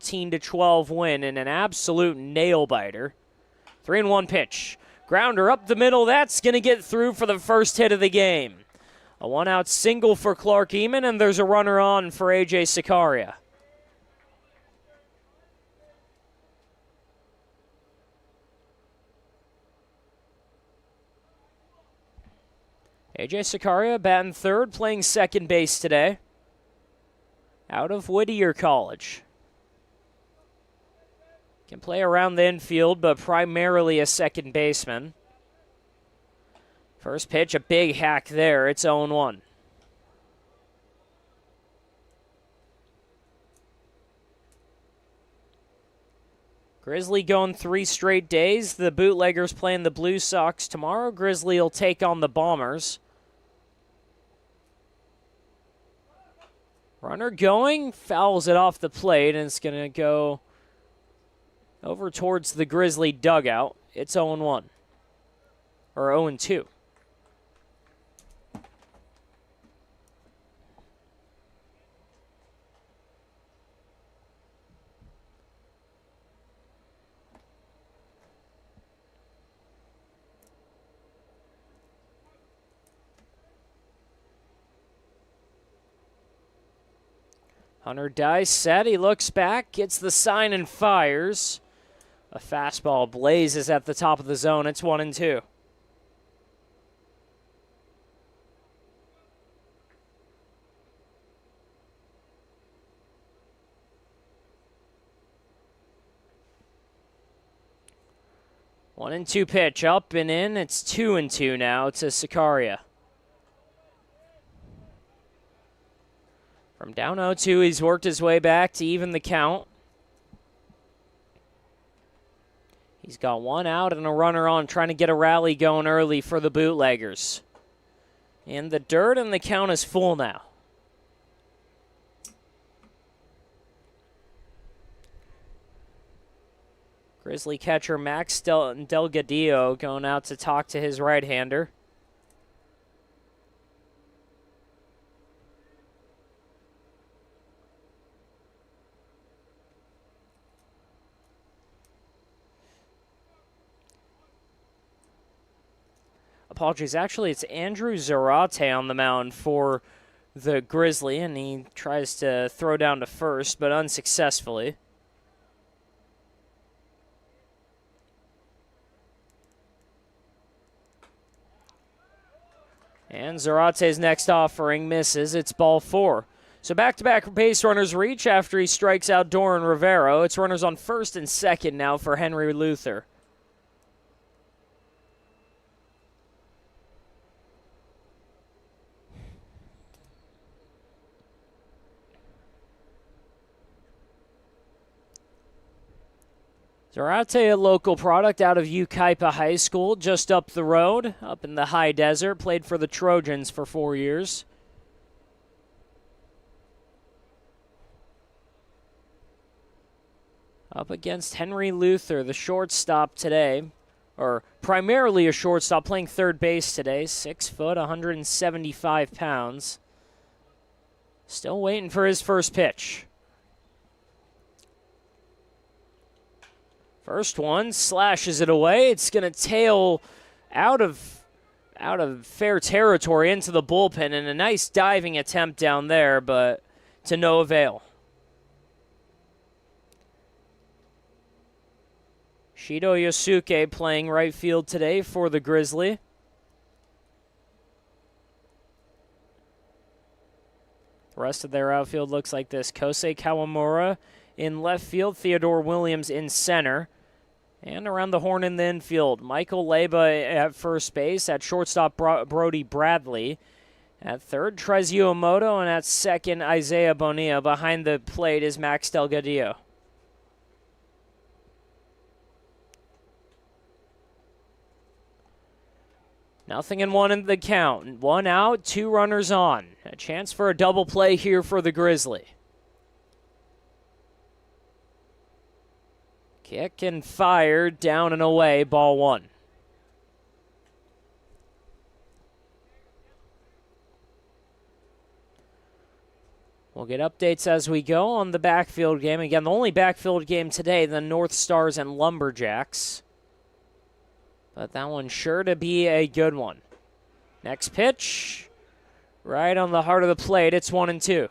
14-12 win in an absolute nail-biter. 3-1 pitch. Grounder up the middle. That's going to get through for the first hit of the game. A one-out single for Clark Eamon, and there's a runner on for A.J. Sicaria. A.J. Sicaria batting third, playing second base today. Out of Whittier College. Can play around the infield, but primarily a second baseman. First pitch, a big hack there. It's 0-1. Grizzly going 3 straight days. The Bootleggers playing the Blue Sox tomorrow. Grizzly will take on the Bombers. Runner going, fouls it off the plate, and it's going to go over towards the Grizzly dugout. It's 0-1. Or 0-2. Hunter dice set. He looks back, gets the sign, and fires. A fastball blazes at the top of the zone. It's 1-2. One and two pitch up and in. It's 2-2 now to Sicaria. From down 0-2, he's worked his way back to even the count. He's got one out and a runner on, trying to get a rally going early for the Bootleggers. In the dirt, and the count is full now. Grizzly catcher Max Delgadillo going out to talk to his right-hander. Apologies. Actually, it's Andrew Zarate on the mound for the Grizzly, and he tries to throw down to first, but unsuccessfully. And Zarate's next offering misses. It's ball 4. So back-to-back base runners reach after he strikes out Doran Rivero. It's runners on first and second now for Henry Luther. Zarate, a local product out of Yucaipa High School, just up the road, up in the high desert. Played for the Trojans for 4 years. Up against Henry Luther, the shortstop today, or primarily a shortstop, playing third base today. 6 foot, 175 pounds. Still waiting for his first pitch. First one, slashes it away. It's going to tail out of fair territory into the bullpen, and a nice diving attempt down there, but to no avail. Shido Yosuke playing right field today for the Grizzly. The rest of their outfield looks like this. Kosei Kawamura in left field, Theodore Williams in center. And around the horn in the infield, Michael Leba at first base. At shortstop, Brody Bradley. At third, Trez Uemoto. And at second, Isaiah Bonilla. Behind the plate is Max Delgadillo. Nothing in one in the count. One out, 2 runners on. A chance for a double play here for the Grizzly. Kick and fire, down and away, ball 1. We'll get updates as we go on the backfield game. Again, the only backfield game today, the North Stars and Lumberjacks. But that one's sure to be a good one. Next pitch, right on the heart of the plate. It's 1-2.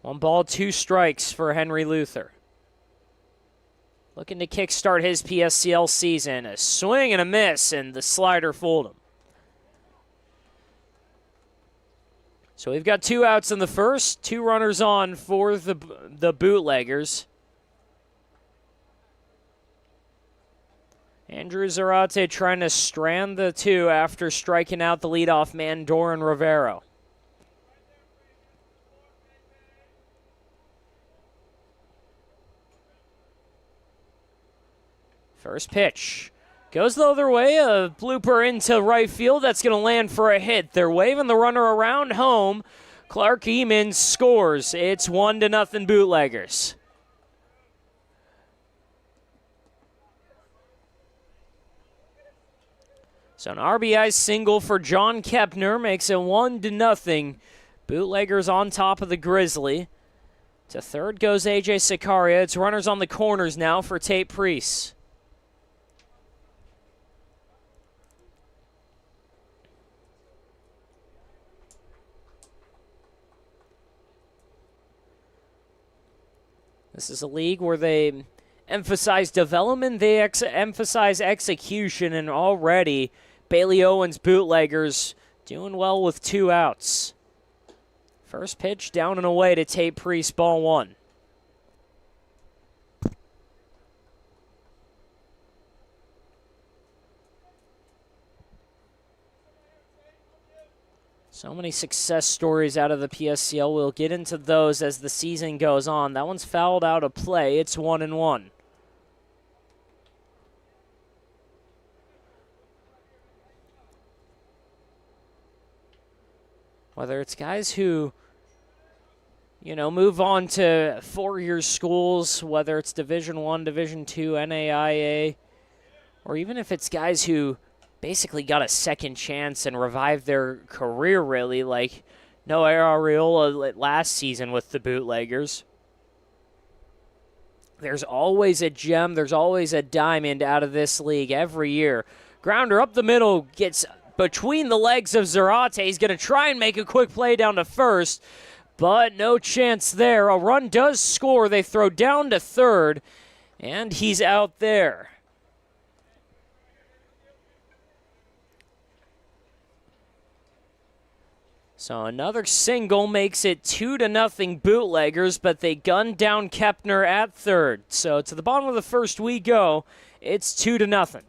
One ball, 2 strikes for Henry Luther. Looking to kickstart his PSCL season. A swing and a miss, and the slider fooled him. So we've got 2 outs in the first, 2 runners on for the Bootleggers. Andrew Zarate trying to strand the 2 after striking out the leadoff man, Doran Rivero. First pitch. Goes the other way, a blooper into right field. That's going to land for a hit. They're waving the runner around home. Clark Eamon scores. It's 1-0 Bootleggers. So an RBI single for John Kepner makes it 1-0. Bootleggers on top of the Grizzly. To third goes A.J. Sicaria. It's runners on the corners now for Tate Priest. This is a league where they emphasize development, they emphasize execution, and already Bailey Owens Bootleggers doing well with 2 outs. First pitch down and away to Tate Priest, ball 1. So many success stories out of the PSCL. We'll get into those as the season goes on. That one's fouled out of play. It's 1-1. Whether it's guys who, move on to 4-year schools, whether it's Division I, Division II, NAIA, or even if it's guys who basically got a second chance and revived their career, really, like Noah Arreola last season with the Bootleggers. There's always a gem, there's always a diamond out of this league every year. Grounder up the middle, gets between the legs of Zarate. He's going to try and make a quick play down to first, but no chance there. A run does score. They throw down to third, and he's out there. So another single makes it 2-0 Bootleggers, but they gun down Kepner at third. So to the bottom of the first we go. It's 2-0.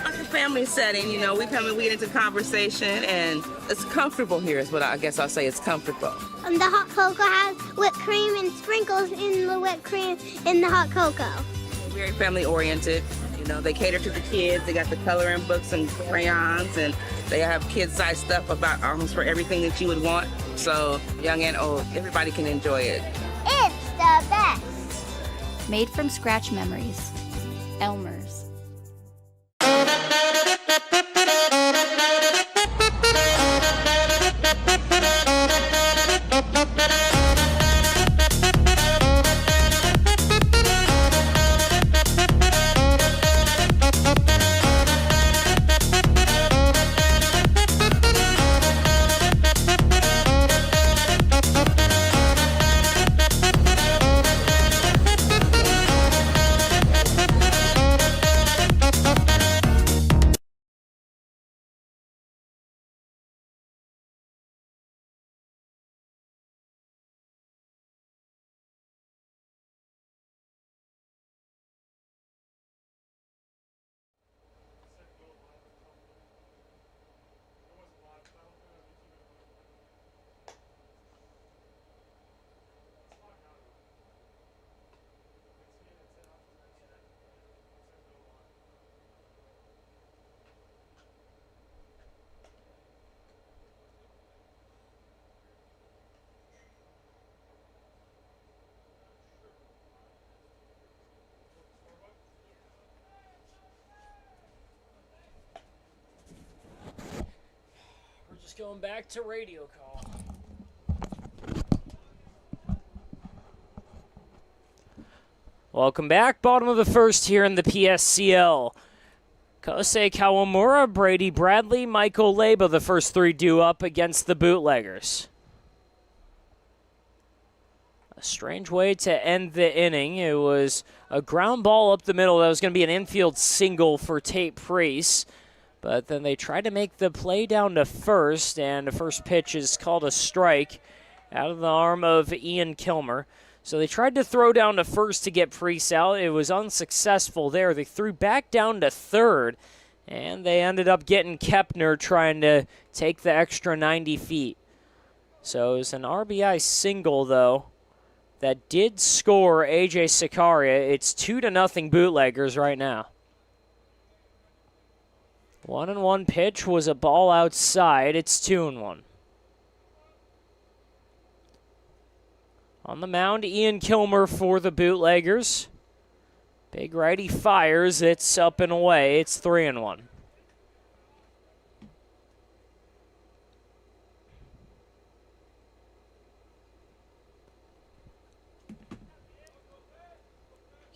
Like a family setting, we come and we get into conversation, and it's comfortable here is what I guess I'll say. It's comfortable. The hot cocoa has whipped cream and sprinkles in the whipped cream in the hot cocoa. Very family oriented. They cater to the kids. They got the coloring books and crayons, and they have kid-sized stuff about almost for everything that you would want. So young and old, everybody can enjoy it. It's the best. Made from scratch memories. Elmer's. Just going back to radio call. Welcome back. Bottom of the first here in the PSCL. Kosei Kawamura, Brady Bradley, Michael Leba, the first three due up against the Bootleggers. A strange way to end the inning. It was a ground ball up the middle that was going to be an infield single for Tate Priest. But then they tried to make the play down to first, and the first pitch is called a strike out of the arm of Ian Kilmer. So they tried to throw down to first to get Priest out. It was unsuccessful there. They threw back down to third, and they ended up getting Kepner trying to take the extra 90 feet. So it was an RBI single, though, that did score A.J. Sikaria. It's 2-0 Bootleggers right now. 1-1 pitch was a ball outside. It's 2-1. On the mound, Ian Kilmer for the Bootleggers. Big righty fires. It's up and away. It's 3-1.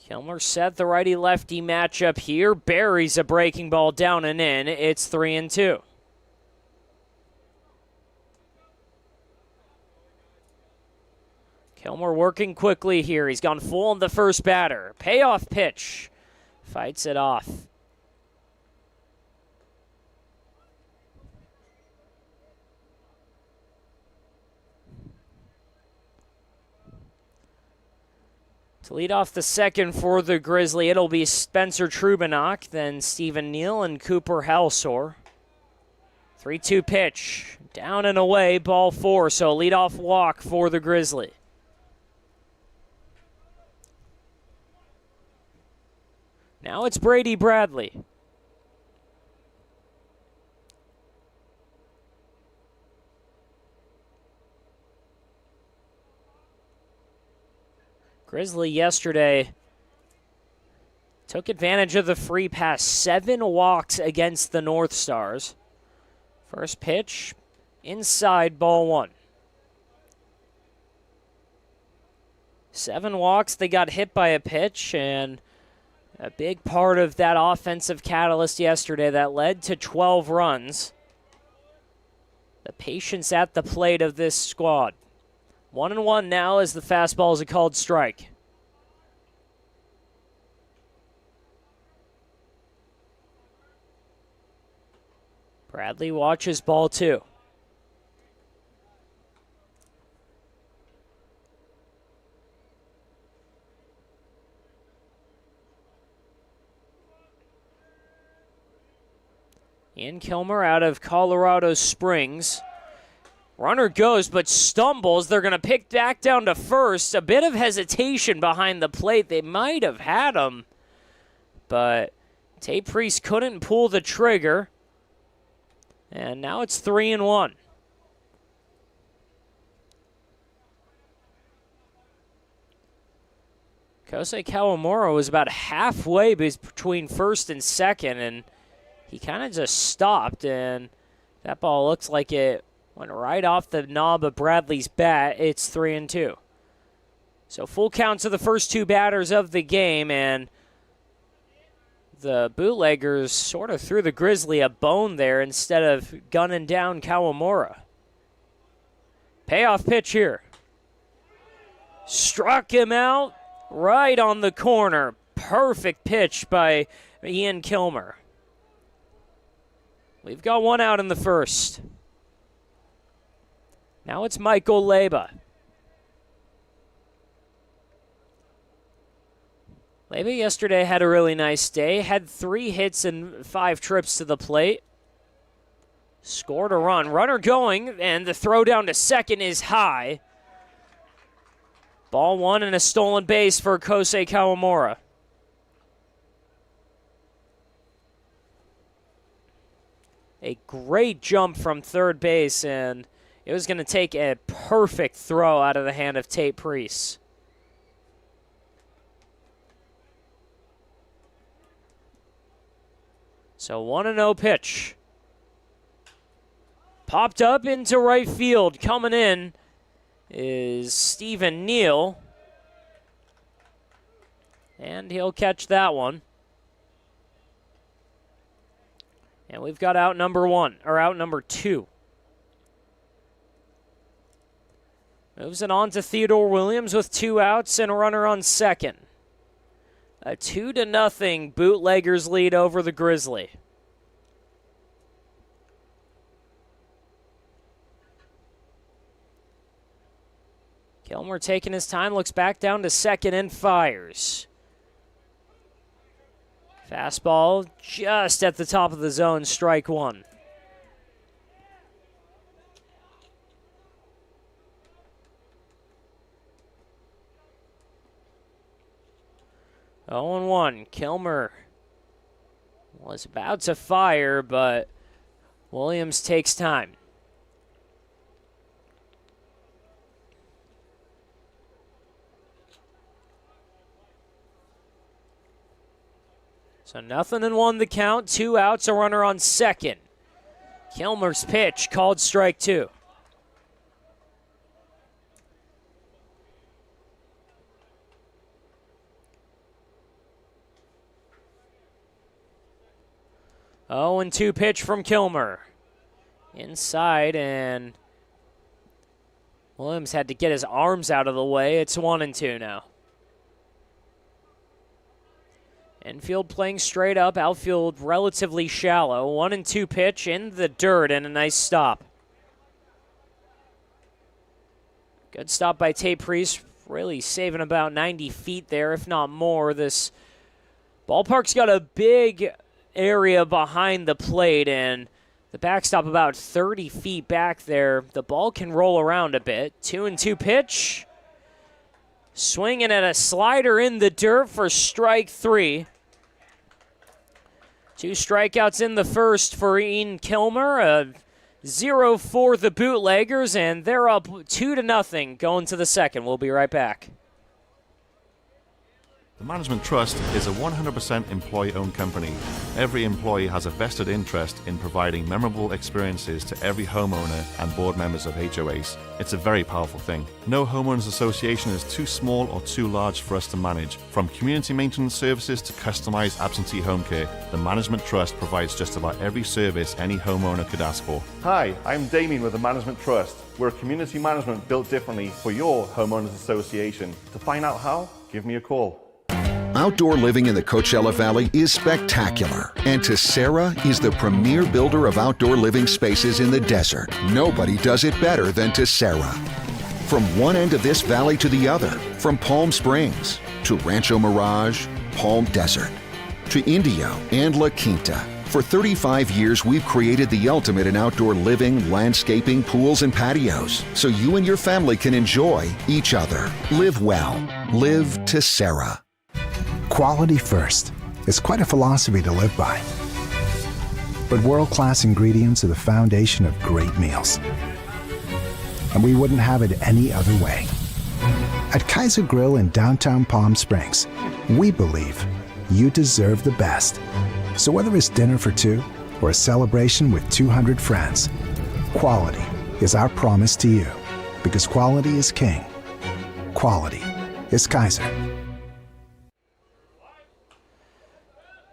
Kilmer set the righty-lefty matchup here. Buries a breaking ball down and in. It's 3-2. Kilmer working quickly here. He's gone full on the first batter. Payoff pitch. Fights it off. To lead off the second for the Grizzly, it'll be Spencer Trubanock, then Stephen Neal and Cooper Halsor. 3-2 pitch. Down and away, ball four, so leadoff walk for the Grizzly. Now it's Brady Bradley. Grizzly yesterday took advantage of the free pass. 7 walks against the North Stars. First pitch, inside, ball one. 7 walks, they got hit by a pitch, and a big part of that offensive catalyst yesterday that led to 12 runs. The patience at the plate of this squad. 1-1 now as the fastball is a called strike. Bradley watches ball two. Ian Kilmer out of Colorado Springs. Runner goes but stumbles. They're going to pick back down to first. A bit of hesitation behind the plate. They might have had him, but Tate Priest couldn't pull the trigger. And now it's 3-1. Kosei Kawamura was about halfway between first and second, and he kind of just stopped, and that ball looks like it went right off the knob of Bradley's bat. It's 3-2. So full count to the first 2 batters of the game, and the Bootleggers sort of threw the Grizzly a bone there instead of gunning down Kawamura. Payoff pitch here. Struck him out right on the corner. Perfect pitch by Ian Kilmer. We've got 1 out in the first. Now it's Michael Leba. Leba yesterday had a really nice day. Had 3 hits and 5 trips to the plate. Scored a run. Runner going, and the throw down to second is high. Ball one and a stolen base for Kosei Kawamura. A great jump from third base, and it was going to take a perfect throw out of the hand of Tate Priest. So 1-0 pitch. Popped up into right field. Coming in is Stephen Neal. And he'll catch that one. And we've got out number 2. Moves it on to Theodore Williams with 2 outs and a runner on second. A 2-0 Bootleggers lead over the Grizzly. Kilmer taking his time, looks back down to second and fires. Fastball just at the top of the zone, strike 1. Oh and 1. Kilmer was about to fire, but Williams takes time. So 0-1 the count, 2 outs, a runner on second. Kilmer's pitch called strike 2. Oh, and 2 pitch from Kilmer. Inside, and Williams had to get his arms out of the way. It's 1-2 now. Infield playing straight up, outfield relatively shallow. 1-2 pitch in the dirt and a nice stop. Good stop by Tate Priest, really saving about 90 feet there, if not more. This ballpark's got a big area behind the plate and the backstop about 30 feet back there. The ball can roll around a bit. 2-2 pitch. Swinging at a slider in the dirt for strike 3. 2 strikeouts in the first for Ian Kilmer. A 0 for the Bootleggers, and they're up 2-0 going to the second. We'll be right back. The Management Trust is a 100% employee-owned company. Every employee has a vested interest in providing memorable experiences to every homeowner and board members of HOAs. It's a very powerful thing. No homeowners association is too small or too large for us to manage. From community maintenance services to customized absentee home care, the Management Trust provides just about every service any homeowner could ask for. Hi, I'm Damien with the Management Trust. We're community management built differently for your homeowners association. To find out how, give me a call. Outdoor living in the Coachella Valley is spectacular, and Tessera is the premier builder of outdoor living spaces in the desert. Nobody does it better than Tessera. From one end of this valley to the other, from Palm Springs to Rancho Mirage, Palm Desert, to Indio and La Quinta. For 35 years, we've created the ultimate in outdoor living, landscaping, pools, and patios, so you and your family can enjoy each other. Live well. Live Tessera. Quality first. It's quite a philosophy to live by. But world-class ingredients are the foundation of great meals. And we wouldn't have it any other way. At Kaiser Grill in downtown Palm Springs, we believe you deserve the best. So whether it's dinner for 2 or a celebration with 200 friends, quality is our promise to you. Because quality is king. Quality is Kaiser.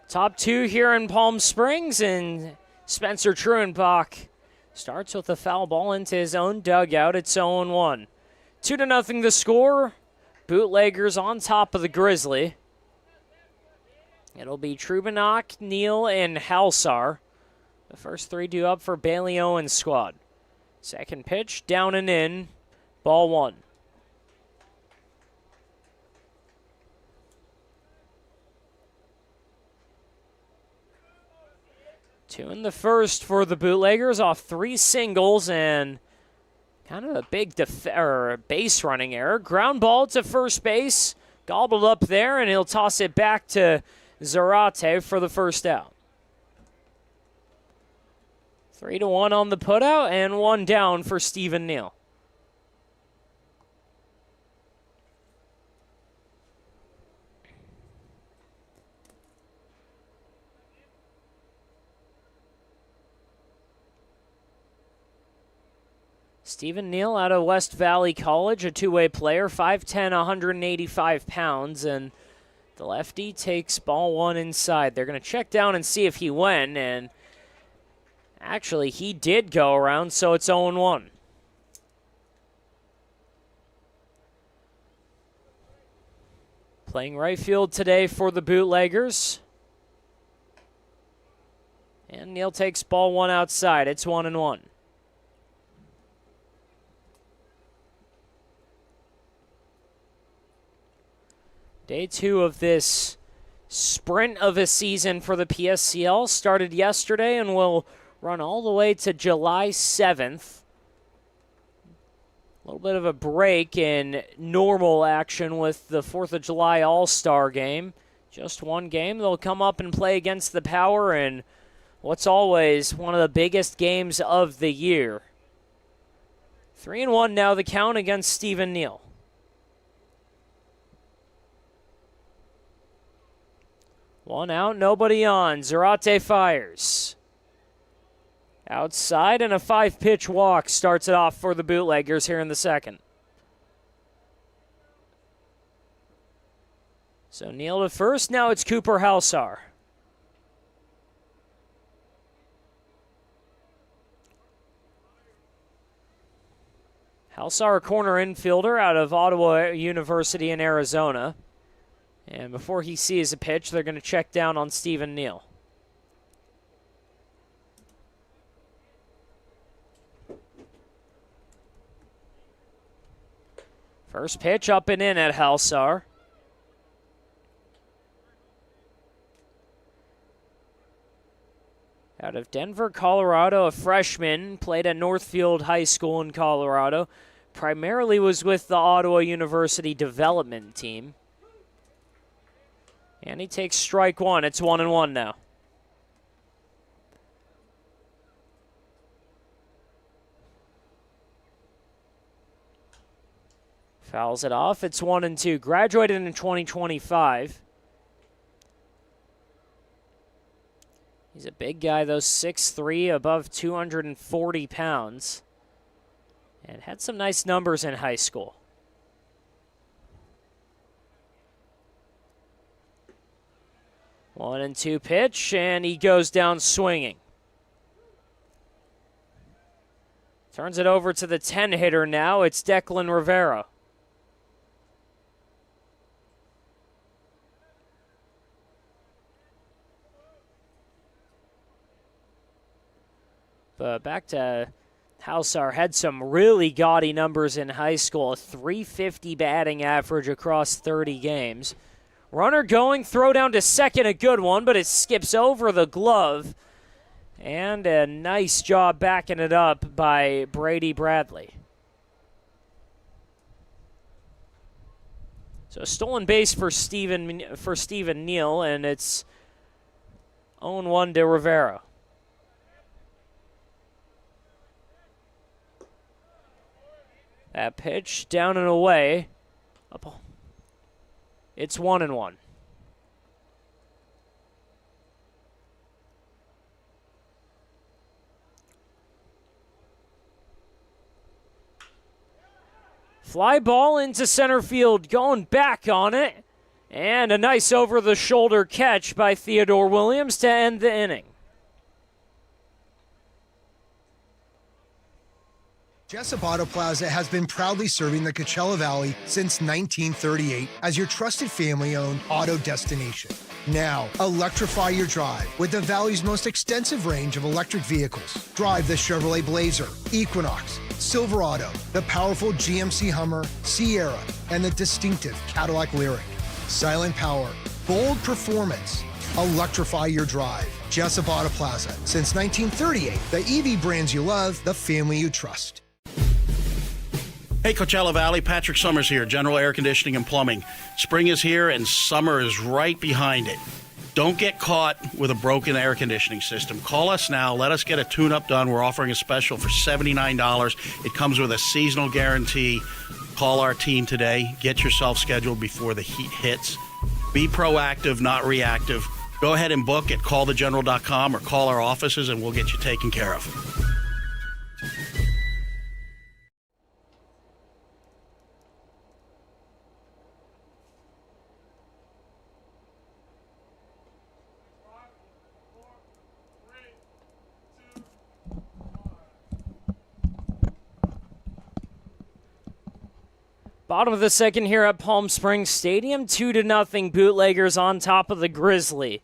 Top 2 here in Palm Springs, and Spencer Truenbach starts with a foul ball into his own dugout. It's 0-1. 2-0 the score. Bootleggers on top of the Grizzly. It'll be Trubenach, Neal, and Halsar. The first 3 due up for Bailey Owens' squad. Second pitch, down and in, ball 1. Two in the first for the Bootleggers off 3 singles and kind of a big base running error. Ground ball to first base, gobbled up there, and he'll toss it back to Zarate for the first out. 3-1 on the putout and 1 down for Stephen Neal. Stephen Neal out of West Valley College, a two-way player, 5'10", 185 pounds, and the lefty takes ball one inside. They're going to check down and see if he went, and actually he did go around, so it's 0-1. Playing right field today for the Bootleggers. And Neal takes ball one outside. It's 1-1. Day 2 of this sprint of a season for the PSCL started yesterday and will run all the way to July 7th. A little bit of a break in normal action with the 4th of July All-Star game. Just one game. They'll come up and play against the Power in what's always one of the biggest games of the year. 3-1 now, the count against Stephen Neal. One out, nobody on. Zarate fires. Outside, and a 5-pitch walk starts it off for the Bootleggers here in the second. So Neal to first, now it's Cooper Halsar. Halsar, a corner infielder out of Ottawa University in Arizona. And before he sees a pitch, they're going to check down on Stephen Neal. First pitch up and in at Halsar. Out of Denver, Colorado, a freshman, played at Northfield High School in Colorado. Primarily was with the Ottawa University development team. And he takes strike one. It's 1-1 now. Fouls it off. It's 1-2. Graduated in 2025. He's a big guy, though, 6'3", above 240 pounds. And had some nice numbers in high school. 1-2 pitch, and he goes down swinging. Turns it over to the 10-hitter now. It's Declan Rivera. But back to Halsar, had some really gaudy numbers in high school. A .350 batting average across 30 games. Runner going, throw down to second, a good one, but it skips over the glove. And a nice job backing it up by Brady Bradley. So stolen base for Stephen Neal, and it's 0-1 to Rivera. That pitch down and away. Up. It's 1-1. Fly ball into center field, going back on it. And a nice over-the-shoulder catch by Theodore Williams to end the inning. Jessup Auto Plaza has been proudly serving the Coachella Valley since 1938 as your trusted family-owned auto destination. Now, electrify your drive with the Valley's most extensive range of electric vehicles. Drive the Chevrolet Blazer, Equinox, Silverado, the powerful GMC Hummer, Sierra, and the distinctive Cadillac Lyriq. Silent power, bold performance. Electrify your drive. Jessup Auto Plaza. Since 1938, the EV brands you love, the family you trust. Hey, Coachella Valley, Patrick Summers here, General Air Conditioning and Plumbing. Spring is here and summer is right behind it. Don't get caught with a broken air conditioning system. Call us now. Let us get a tune-up done. We're offering a special for $79. It comes with a seasonal guarantee. Call our team today. Get yourself scheduled before the heat hits. Be proactive, not reactive. Go ahead and book at callthegeneral.com or call our offices and we'll get you taken care of. Bottom of the second here at Palm Springs Stadium, 2-0 Bootleggers on top of the Grizzly.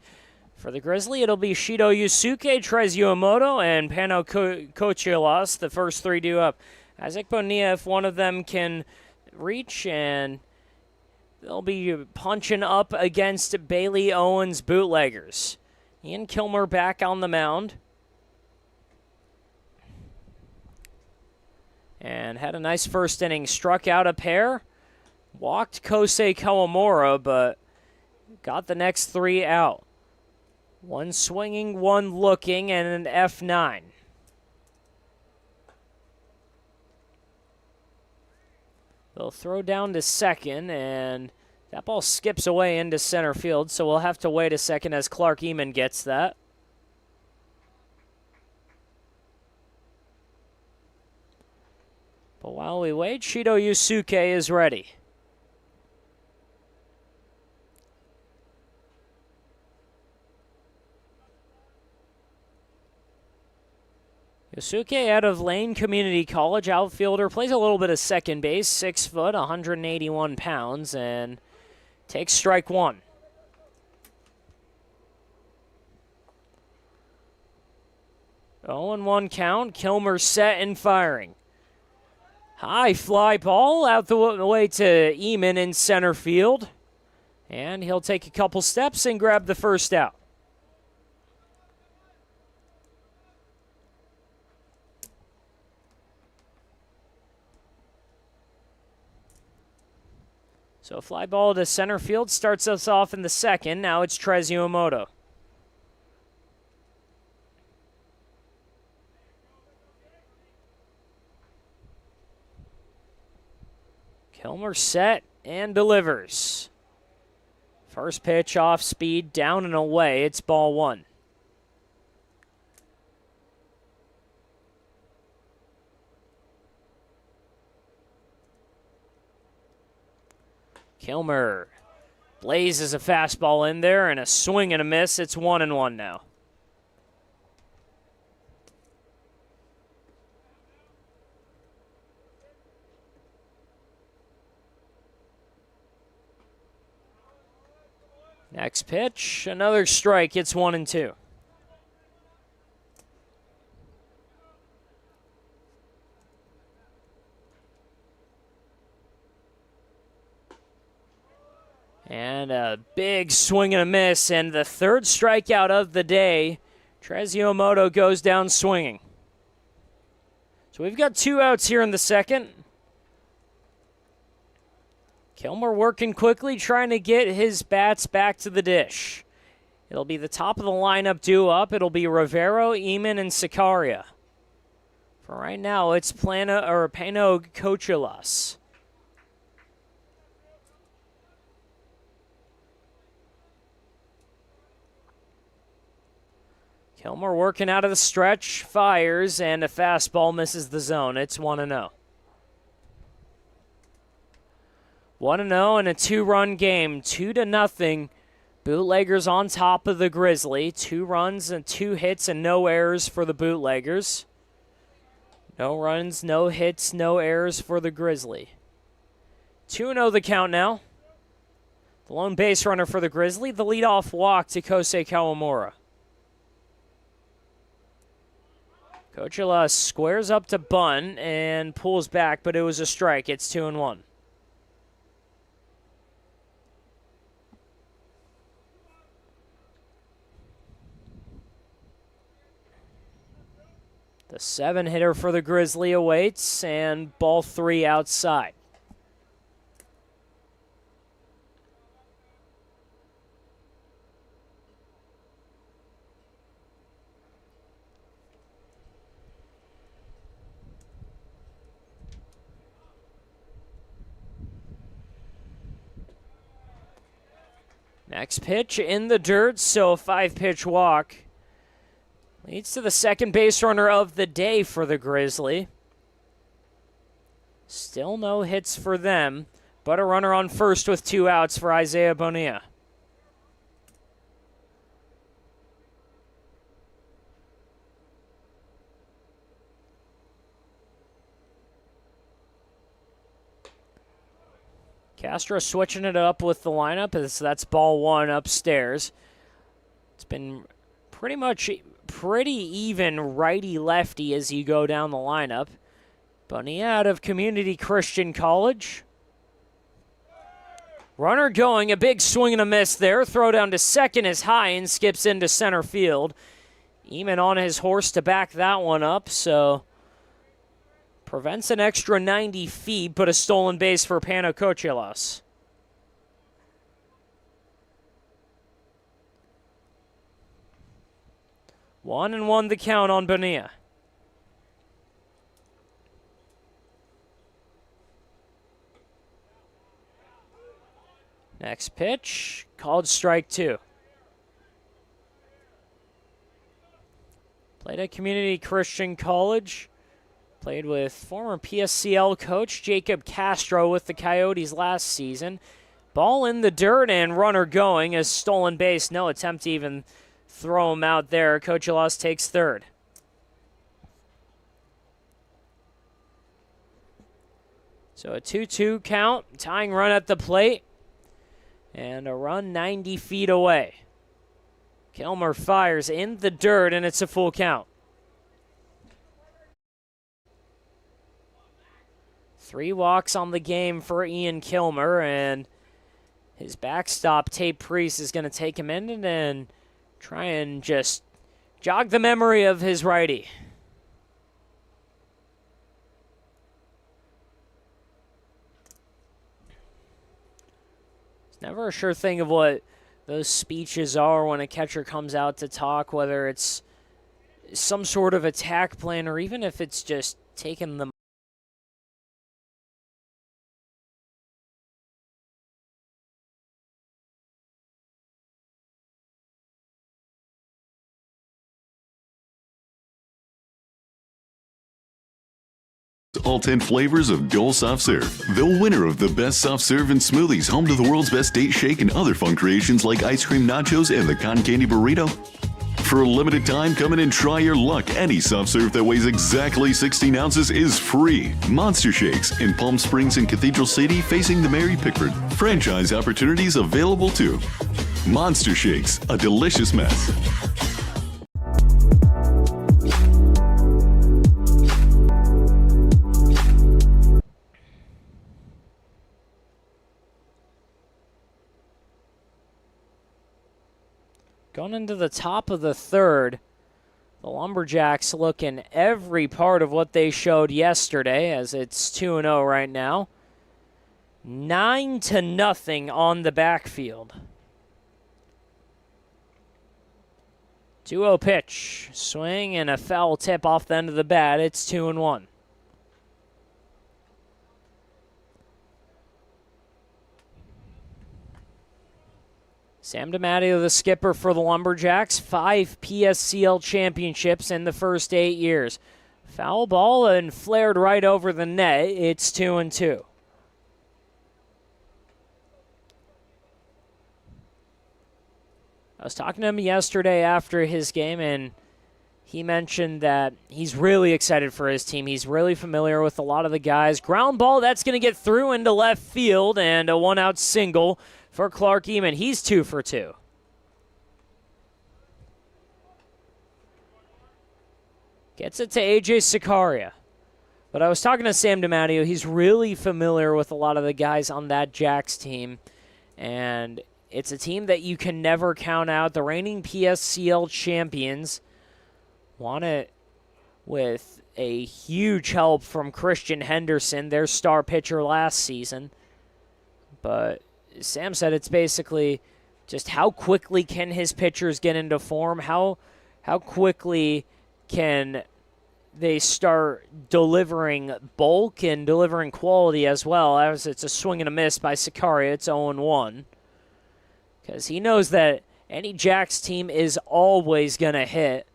For the Grizzly, it'll be Shido Yusuke, Trez Yuamoto, and Pano Kochilas. The first three due up. Isaac Bonilla, if one of them can reach, and they'll be punching up against Bailey Owens Bootleggers. Ian Kilmer back on the mound. And had a nice first inning. Struck out a pair. Walked Kosei Kawamura, but got the next three out. One swinging, one looking, and an F9. They'll throw down to second, and that ball skips away into center field, so we'll have to wait a second as Clark Eamon gets that. But while we wait, Shido Yusuke is ready. Yusuke out of Lane Community College, outfielder, plays a little bit of second base, 6 foot, 181 pounds, and takes strike one. Oh, and 1 count. Kilmer set and firing. High fly ball out the way to Eamon in center field. And he'll take a couple steps and grab the first out. So fly ball to center field starts us off in the second. Now it's Trez Yuamoto. Kilmer set and delivers. First pitch off speed, down and away. It's ball one. Kilmer blazes a fastball in there and a swing and a miss. It's 1-1 now. Next pitch, another strike. It's 1-2. And a big swing and a miss, and the third strikeout of the day. Trez Yuamoto goes down swinging. So we've got 2 outs here in the second. Kilmer working quickly, trying to get his bats back to the dish. It'll be the top of the lineup due up. It'll be Rivero, Eamon, and Sicaria. For right now, it's Pano Kochilas. Kilmer working out of the stretch, fires, and a fastball misses the zone. It's 1-0. 1-0 in a 2-run game, 2-0. Bootleggers on top of the Grizzly. 2 runs and 2 hits and no errors for the Bootleggers. No runs, no hits, no errors for the Grizzly. 2-0 the count now. The lone base runner for the Grizzly, the leadoff walk to Kosei Kawamura. Kochilas squares up to bunt and pulls back, but it was a strike. It's 2-1. The 7-hitter for the Grizzly awaits, and ball 3 outside. Next pitch in the dirt, so a 5-pitch walk. Leads to the second base runner of the day for the Grizzly. Still no hits for them, but a runner on first with 2 outs for Isaiah Bonilla. Castro switching it up with the lineup as that's ball one upstairs. It's been pretty even righty-lefty as you go down the lineup. Bonilla out of Community Christian College. Runner going, a big swing and a miss there. Throw down to second is high and skips into center field. Eamon on his horse to back that one up, so prevents an extra 90 feet, but a stolen base for Panokochelos. One and one the count on Bonilla. Next pitch, called strike two. Played at Community Christian College. Played with former PSCL coach Jacob Castro with the Coyotes last season. Ball in the dirt and runner going as stolen base. No attempt to even throw him out there. Kochelos takes third. So a 2-2 count. Tying run at the plate. And a run 90 feet away. Kilmer fires in the dirt, and it's a full count. 3 walks on the game for Ian Kilmer, and his backstop, Tate Priest, is going to take him in and try and just jog the memory of his righty. It's never a sure thing of what those speeches are when a catcher comes out to talk, whether it's some sort of attack plan or even if it's just taking them. All 10 flavors of Dole Soft Serve. The winner of the best soft serve and smoothies, home to the world's best date shake and other fun creations like ice cream nachos and the cotton candy burrito. For a limited time, come in and try your luck. Any soft serve that weighs exactly 16 ounces is free. Monster Shakes in Palm Springs and Cathedral City facing the Mary Pickford. Franchise opportunities available too. Monster Shakes, a delicious mess. Going into the top of the third, the Lumberjacks looking every part of what they showed yesterday, as it's 2-0 right now. 9-0 on the backfield. 2-0 pitch. Swing and a foul tip off the end of the bat. It's 2-1. Sam DiMatteo, the skipper for the Lumberjacks, 5 PSCL championships in the first 8 years. Foul ball and flared right over the net. It's 2-2. I was talking to him yesterday after his game, and he mentioned that he's really excited for his team. He's really familiar with a lot of the guys. Ground ball, that's going to get through into left field, and a one-out single for Clark Eamon. He's 2 for 2. Gets it to A.J. Sicaria. But I was talking to Sam DiMatteo. He's really familiar with a lot of the guys on that Jacks team. And it's a team that you can never count out. The reigning PSCL champions won it with a huge help from Christian Henderson, their star pitcher last season. But Sam said it's basically just how quickly can his pitchers get into form, how quickly can they start delivering bulk and delivering quality as well, as it's a swing and a miss by Sicaria. It's 0-1. Because he knows that any Jacks team is always going to hit.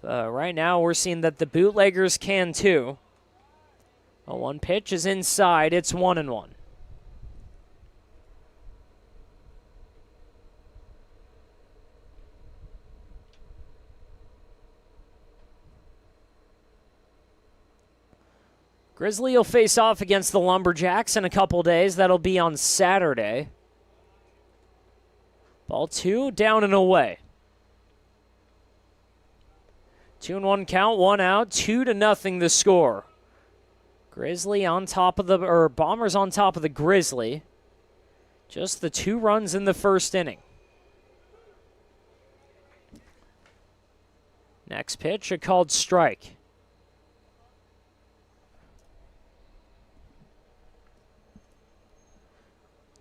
Right now we're seeing that the Bootleggers can too. One pitch is inside. It's 1-1. Grizzly will face off against the Lumberjacks in a couple days. That'll be on Saturday. Ball 2, down and away. 2-1 count, 1 out, 2-0 the score. Grizzly on top of Bombers on top of the Grizzly. Just the 2 runs in the first inning. Next pitch, a called strike.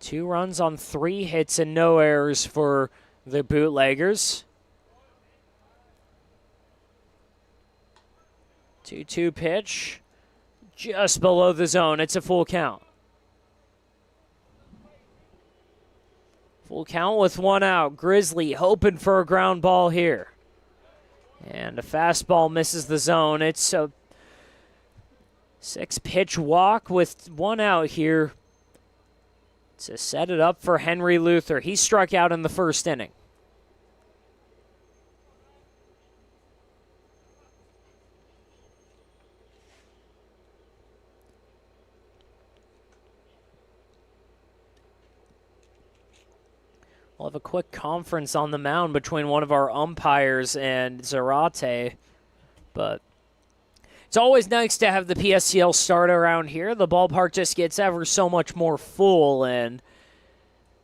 Two runs on 3 hits and no errors for the Bootleggers. 2-2 pitch, just below the zone. It's a full count. Full count with 1 out. Grizzly hoping for a ground ball here. And a fastball misses the zone. It's a 6-pitch walk with 1 out here to set it up for Henry Luther. He struck out in the first inning. We'll have a quick conference on the mound between one of our umpires and Zarate, but it's always nice to have the PSCL start around here. The ballpark just gets ever so much more full, and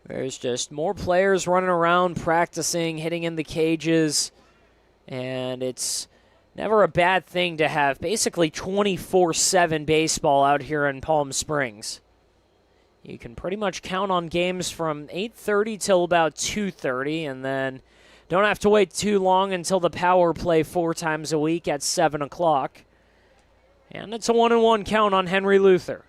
there's just more players running around, practicing, hitting in the cages, and it's never a bad thing to have basically 24/7 baseball out here in Palm Springs. You can pretty much count on games from 8:30 till about 2:30, and then don't have to wait too long until the power play 4 times a week at 7 o'clock. And it's a 1-1 count on Henry Luther.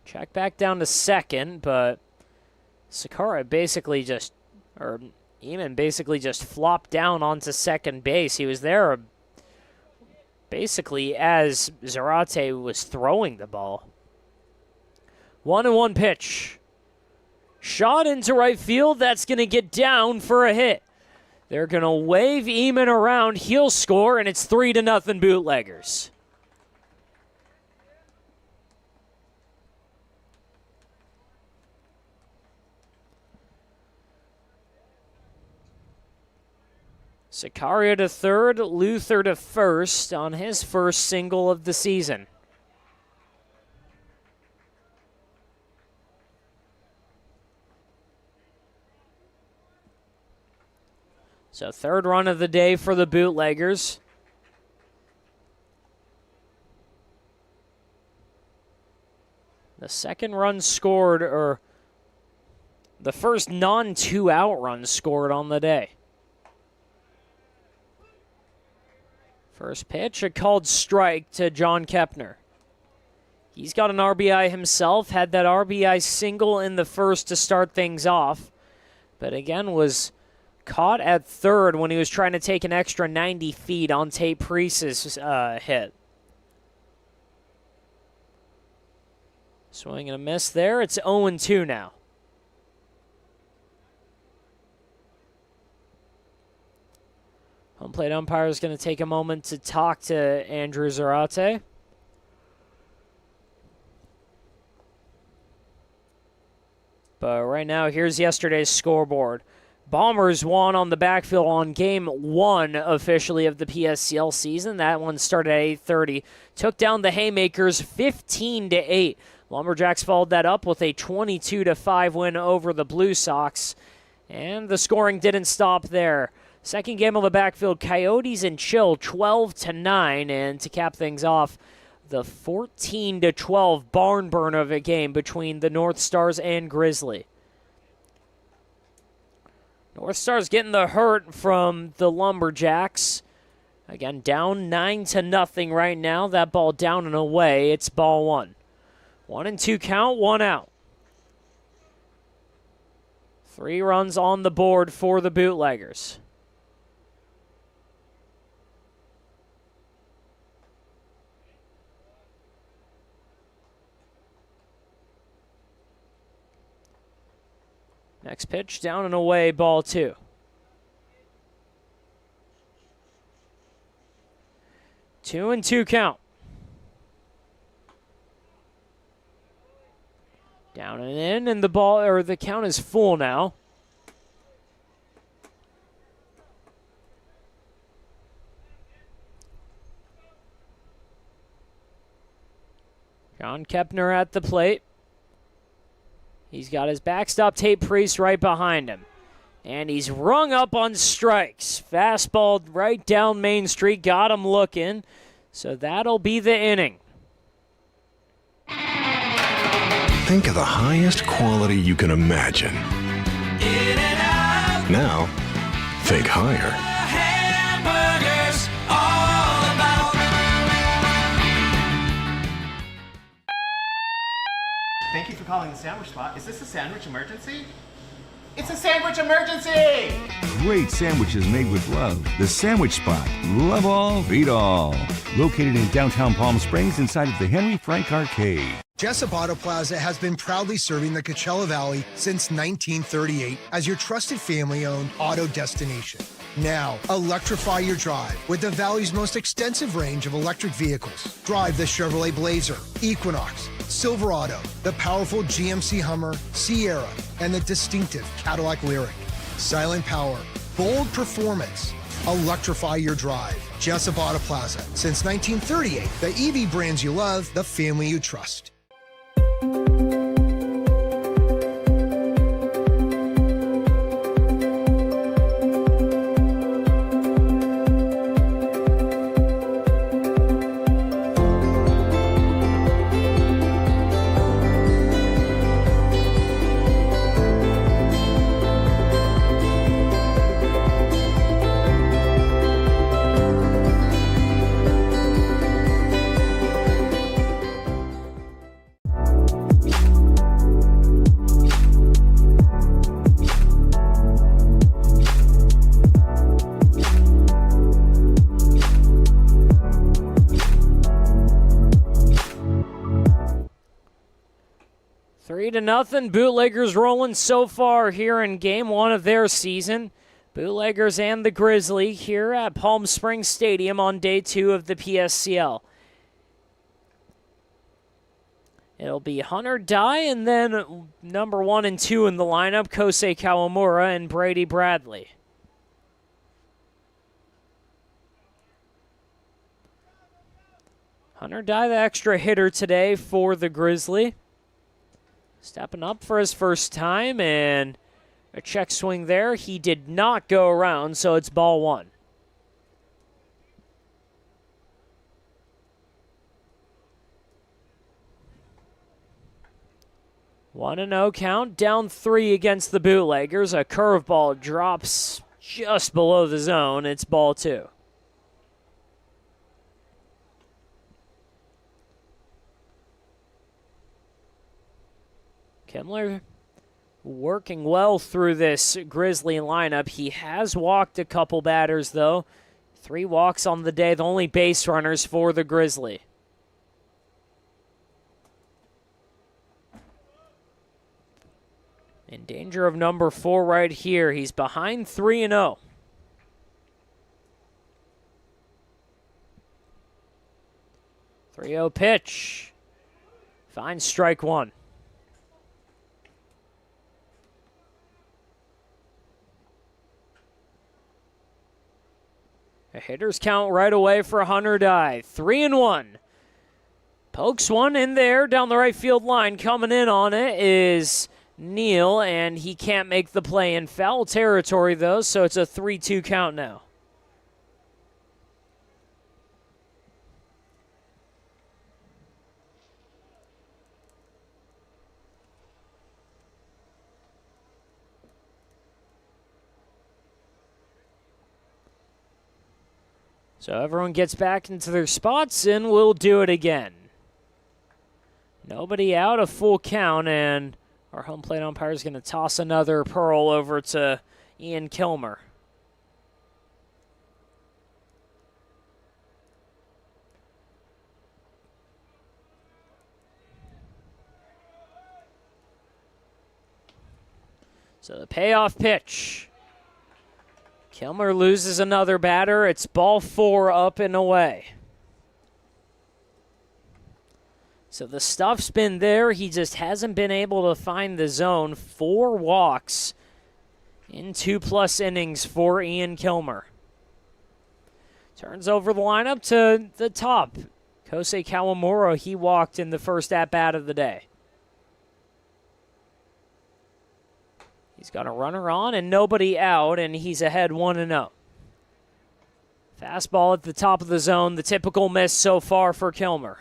Check back down to second, but Sakara basically just, or Eamon basically just flopped down onto second base. He was there basically as Zarate was throwing the ball. 1-1 pitch. Shot into right field. That's going to get down for a hit. They're going to wave Eamon around. He'll score, and it's 3-0 Bootleggers. Sicaria to third, Luther to first on his first single of the season. So third run of the day for the Bootleggers. The second run scored, or the first non-2-out run scored on the day. First pitch, a called strike to John Kepner. He's got an RBI himself, had that RBI single in the first to start things off, but again was caught at third when he was trying to take an extra 90 feet on Tate Priest's hit. Swing and a miss there. It's 0-2 now. Home plate umpire is going to take a moment to talk to Andrew Zarate. But right now, here's yesterday's scoreboard. Bombers won on the backfield on Game 1 officially of the PSCL season. That one started at 8:30. Took down the Haymakers 15-8. Lumberjacks followed that up with a 22-5 win over the Blue Sox. And the scoring didn't stop there. Second game on the backfield, Coyotes and Chill 12-9, and to cap things off, the 14-12 barn burn of a game between the North Stars and Grizzly. North Stars getting the hurt from the Lumberjacks. Again, down 9-0 right now. That ball down and away. It's ball 1. 1-2 count, 1 out. 3 runs on the board for the Bootleggers. Next pitch, down and away, ball 2. 2-2 count. Down and in, and the count is full now. John Kepner at the plate. He's got his backstop tape priest right behind him. And he's rung up on strikes. Fastball right down Main Street, got him looking. So that'll be the inning. Think of the highest quality you can imagine. Now, think higher. Thank you for calling the Sandwich Spot. Is this a sandwich emergency? It's a sandwich emergency! Great sandwiches made with love. The Sandwich Spot. Love all, feed all. Located in downtown Palm Springs inside of the Henry Frank Arcade. Jessup Auto Plaza has been proudly serving the Coachella Valley since 1938 as your trusted family-owned auto destination. Now, electrify your drive with the Valley's most extensive range of electric vehicles. Drive the Chevrolet Blazer, Equinox, Silverado, the powerful GMC Hummer, Sierra, and the distinctive Cadillac Lyriq. Silent power, bold performance. Electrify your drive. Jessup Auto Plaza. Since 1938, the EV brands you love, the family you trust. Nothing. Bootleggers rolling so far here in game one of their season. Bootleggers and the Grizzly here at Palm Springs Stadium on day 2 of the PSCL. It'll be Hunter Dye and then number 1 and 2 in the lineup, Kosei Kawamura and Brady Bradley. Hunter Dye, the extra hitter today for the Grizzly. Stepping up for his first time, and a check swing there. He did not go around, so it's ball 1. One and 0 count, down 3 against the Bootleggers. A curveball drops just below the zone. It's ball 2. Kemmler working well through this Grizzly lineup. He has walked a couple batters, though. 3 walks on the day, the only base runners for the Grizzly. In danger of number 4 right here. He's behind 3-0. The 3-0 pitch. Finds strike 1. A hitter's count right away for Hunter Dye. 3-1. Pokes one in there down the right field line. Coming in on it is Neal, and he can't make the play in foul territory, though, so it's a 3-2 count now. So everyone gets back into their spots, and we'll do it again. Nobody out, a full count, and our home plate umpire is going to toss another pearl over to Ian Kilmer. So the payoff pitch. Kilmer loses another batter. It's ball 4 up and away. So the stuff's been there. He just hasn't been able to find the zone. 4 walks in 2+ innings for Ian Kilmer. Turns over the lineup to the top. Kosei Kawamura, he walked in the first at-bat of the day. He's got a runner on and nobody out, and he's ahead 1-0. Fastball at the top of the zone, the typical miss so far for Kilmer.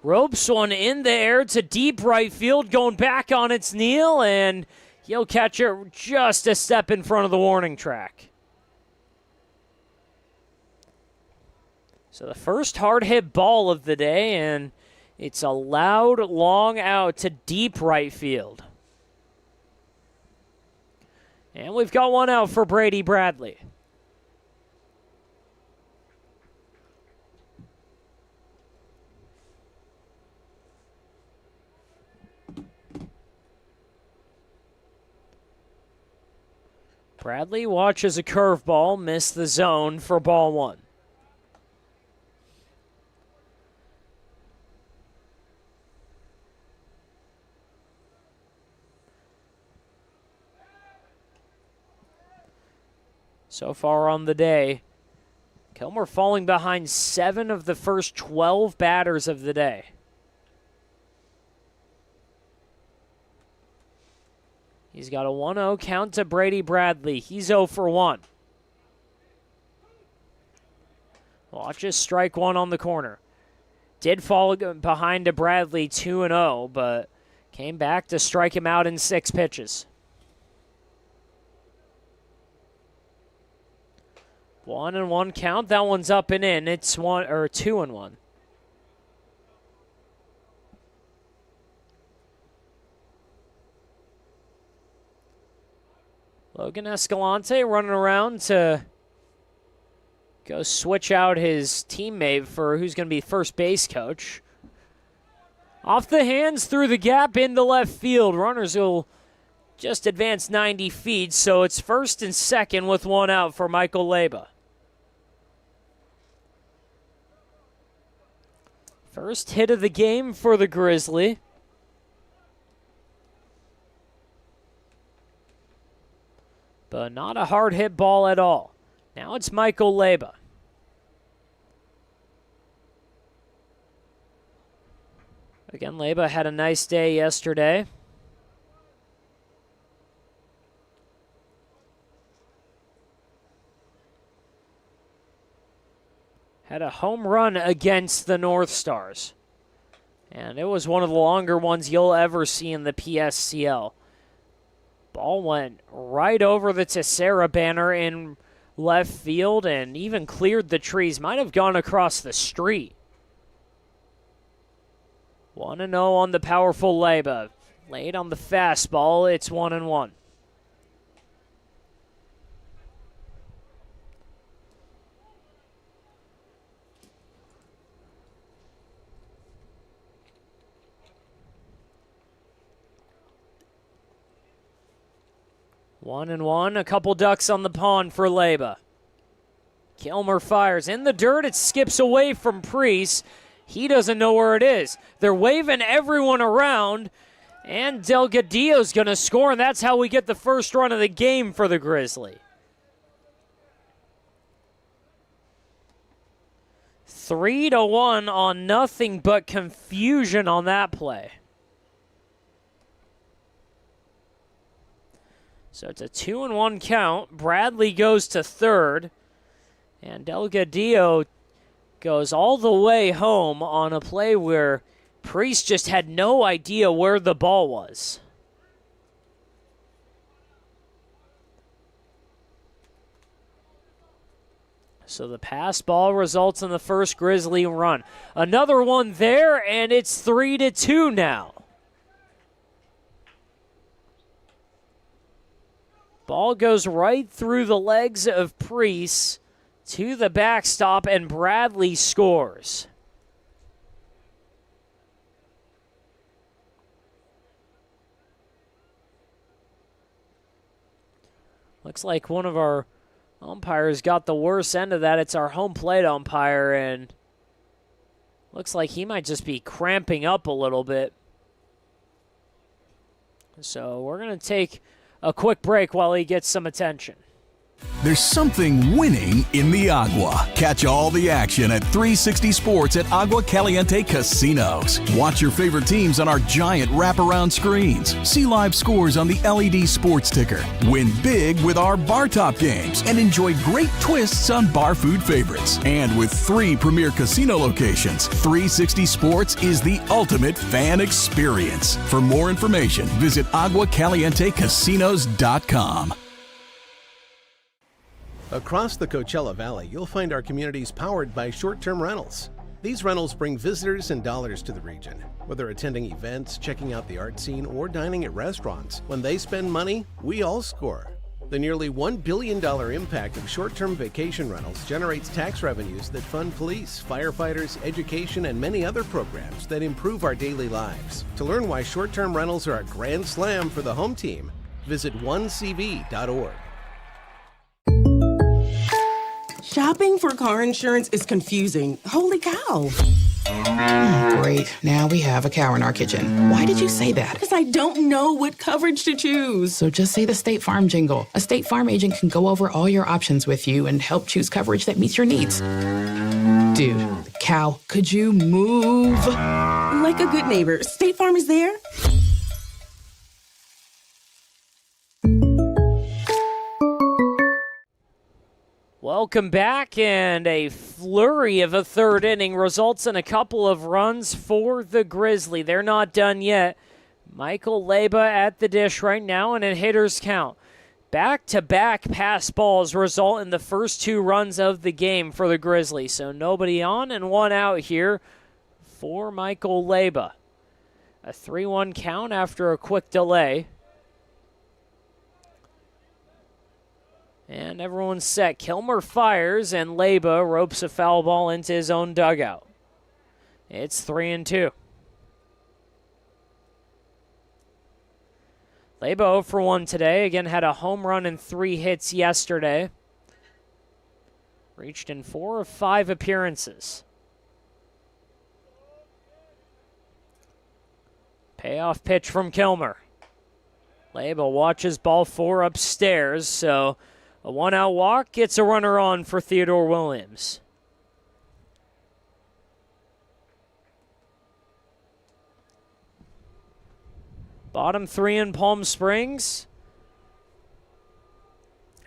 Ropes one in the air to deep right field, going back on its kneel, and he'll catch it just a step in front of the warning track. So the first hard hit ball of the day, and it's a loud, long out to deep right field. And we've got one out for Brady Bradley. Bradley watches a curveball miss the zone for ball 1. So far on the day, Kilmer falling behind 7 of the first 12 batters of the day. He's got a 1-0 count to Brady Bradley. He's 0 for 1. Watches strike 1 on the corner. Did fall behind to Bradley 2-0, but came back to strike him out in 6 pitches. 1-1 count. That one's up and in. It's 2-1. Logan Escalante running around to go switch out his teammate for who's going to be first base coach. Off the hands, through the gap into left field. Runners will just advance 90 feet, so it's first and second with 1 out for Michael Leba. First hit of the game for the Grizzly. But not a hard hit ball at all. Now it's Michael Leba. Again, Leba had a nice day yesterday. Had a home run against the North Stars. And it was one of the longer ones you'll ever see in the PSCL. Ball went right over the Tessera banner in left field and even cleared the trees. Might have gone across the street. 1-0 on the powerful Leba. Late on the fastball, it's 1-1. One and one, a couple ducks on the pond for Leba. Kilmer fires in the dirt. It skips away from Priest. He doesn't know where it is. They're waving everyone around, and Delgadillo's going to score, and that's how we get the first run of the game for the Grizzly. 3-1 on nothing but confusion on that play. So it's a 2-1 count. Bradley goes to third. And Delgadillo goes all the way home on a play where Priest just had no idea where the ball was. So the pass ball results in the first Grizzly run. Another one there, and it's 3-2 now. Ball goes right through the legs of Priest to the backstop, and Bradley scores. Looks like one of our umpires got the worst end of that. It's our home plate umpire, and looks like he might just be cramping up a little bit. So we're going to take a quick break while he gets some attention. There's something winning in the Agua. Catch all the action at 360 Sports at Agua Caliente Casinos. Watch your favorite teams on our giant wraparound screens. See live scores on the LED sports ticker. Win big with our bar top games and enjoy great twists on bar food favorites. And with 3 premier casino locations, 360 Sports is the ultimate fan experience. For more information, visit aguacalientecasinos.com. Across the Coachella Valley, you'll find our communities powered by short-term rentals. These rentals bring visitors and dollars to the region. Whether attending events, checking out the art scene, or dining at restaurants, when they spend money, we all score. The nearly $1 billion impact of short-term vacation rentals generates tax revenues that fund police, firefighters, education, and many other programs that improve our daily lives. To learn why short-term rentals are a grand slam for the home team, visit onecv.org. Shopping for car insurance is confusing. Holy cow. Great. Now we have a cow in our kitchen. Why did you say that? Because I don't know what coverage to choose. So just say the State Farm jingle. A State Farm agent can go over all your options with you and help choose coverage that meets your needs. Dude, cow, could you move? Like a good neighbor, State Farm is there. Welcome back, and a flurry of a third inning results in a couple of runs for the Grizzly. They're not done yet. Michael Leba at the dish right now, and a hitter's count. Back-to-back pass balls result in the first 2 runs of the game for the Grizzly. So nobody on and 1 out here for Michael Leba. A 3-1 count after a quick delay. And everyone's set. Kilmer fires, and Leba ropes a foul ball into his own dugout. It's 3-2. Leba 0 for 1 today. Again, had a home run and 3 hits yesterday. Reached in 4 of 5 appearances. Payoff pitch from Kilmer. Leba watches ball 4 upstairs, so a 1-out walk gets a runner on for Theodore Williams. Bottom 3 in Palm Springs.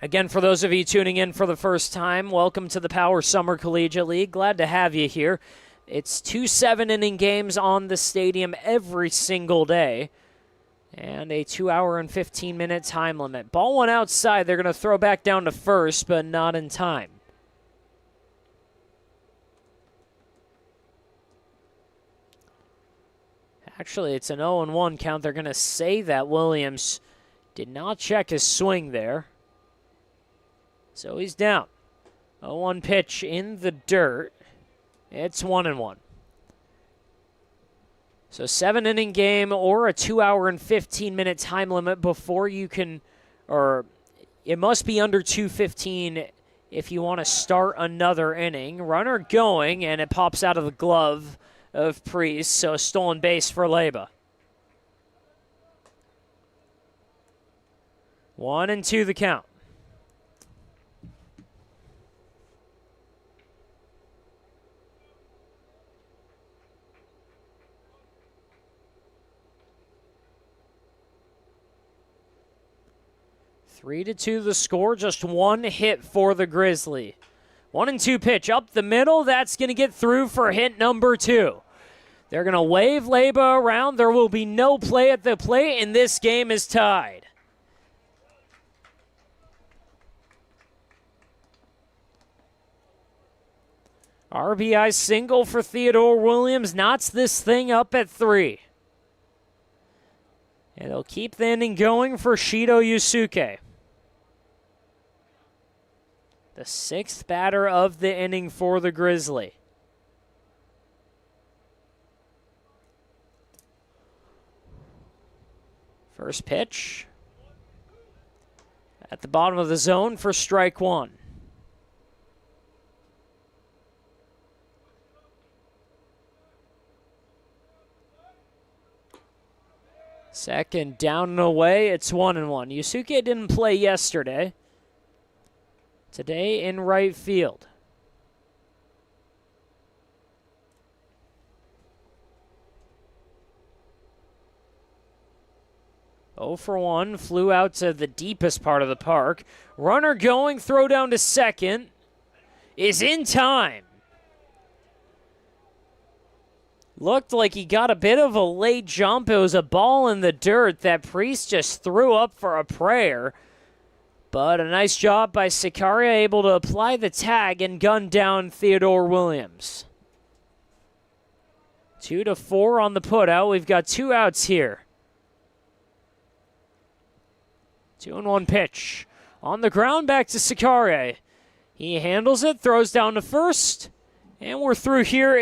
Again, for those of you tuning in for the first time, welcome to the Power Summer Collegiate League. Glad to have you here. It's 2 7-inning games on the stadium every single day. And a 2-hour and 15-minute time limit. Ball 1 outside. They're going to throw back down to first, but not in time. Actually, it's an 0-1 count. They're going to say that Williams did not check his swing there. So he's down. 0-1 pitch in the dirt. It's 1-1. So 7-inning game or a 2-hour and 15-minute time limit before you can, or it must be under 2:15 if you want to start another inning. Runner going, and it pops out of the glove of Priest, so a stolen base for Leba. 1-2 the count. Three to 2 the score, just 1 hit for the Grizzly. 1-2 pitch up the middle. That's going to get through for hit number 2. They're going to wave Leba around. There will be no play at the plate, and this game is tied. RBI single for Theodore Williams knots this thing up at 3. And they'll keep the inning going for Shido Yusuke. The 6th batter of the inning for the Grizzly. First pitch. at the bottom of the zone for strike one. Second down and away, it's 1-1. Yusuke didn't play yesterday. Today in right field. Oh for 1, flew out to the deepest part of the park. Runner going, throw down to second. Is in time. Looked like he got a bit of a late jump. It was a ball in the dirt that Priest just threw up for a prayer. But a nice job by Sicaria, able to apply the tag and gun down Theodore Williams. 2-4 on the putout. We've got 2 outs here. 2-1 pitch. On the ground, back to Sicaria. He handles it, throws down to first. And we're through here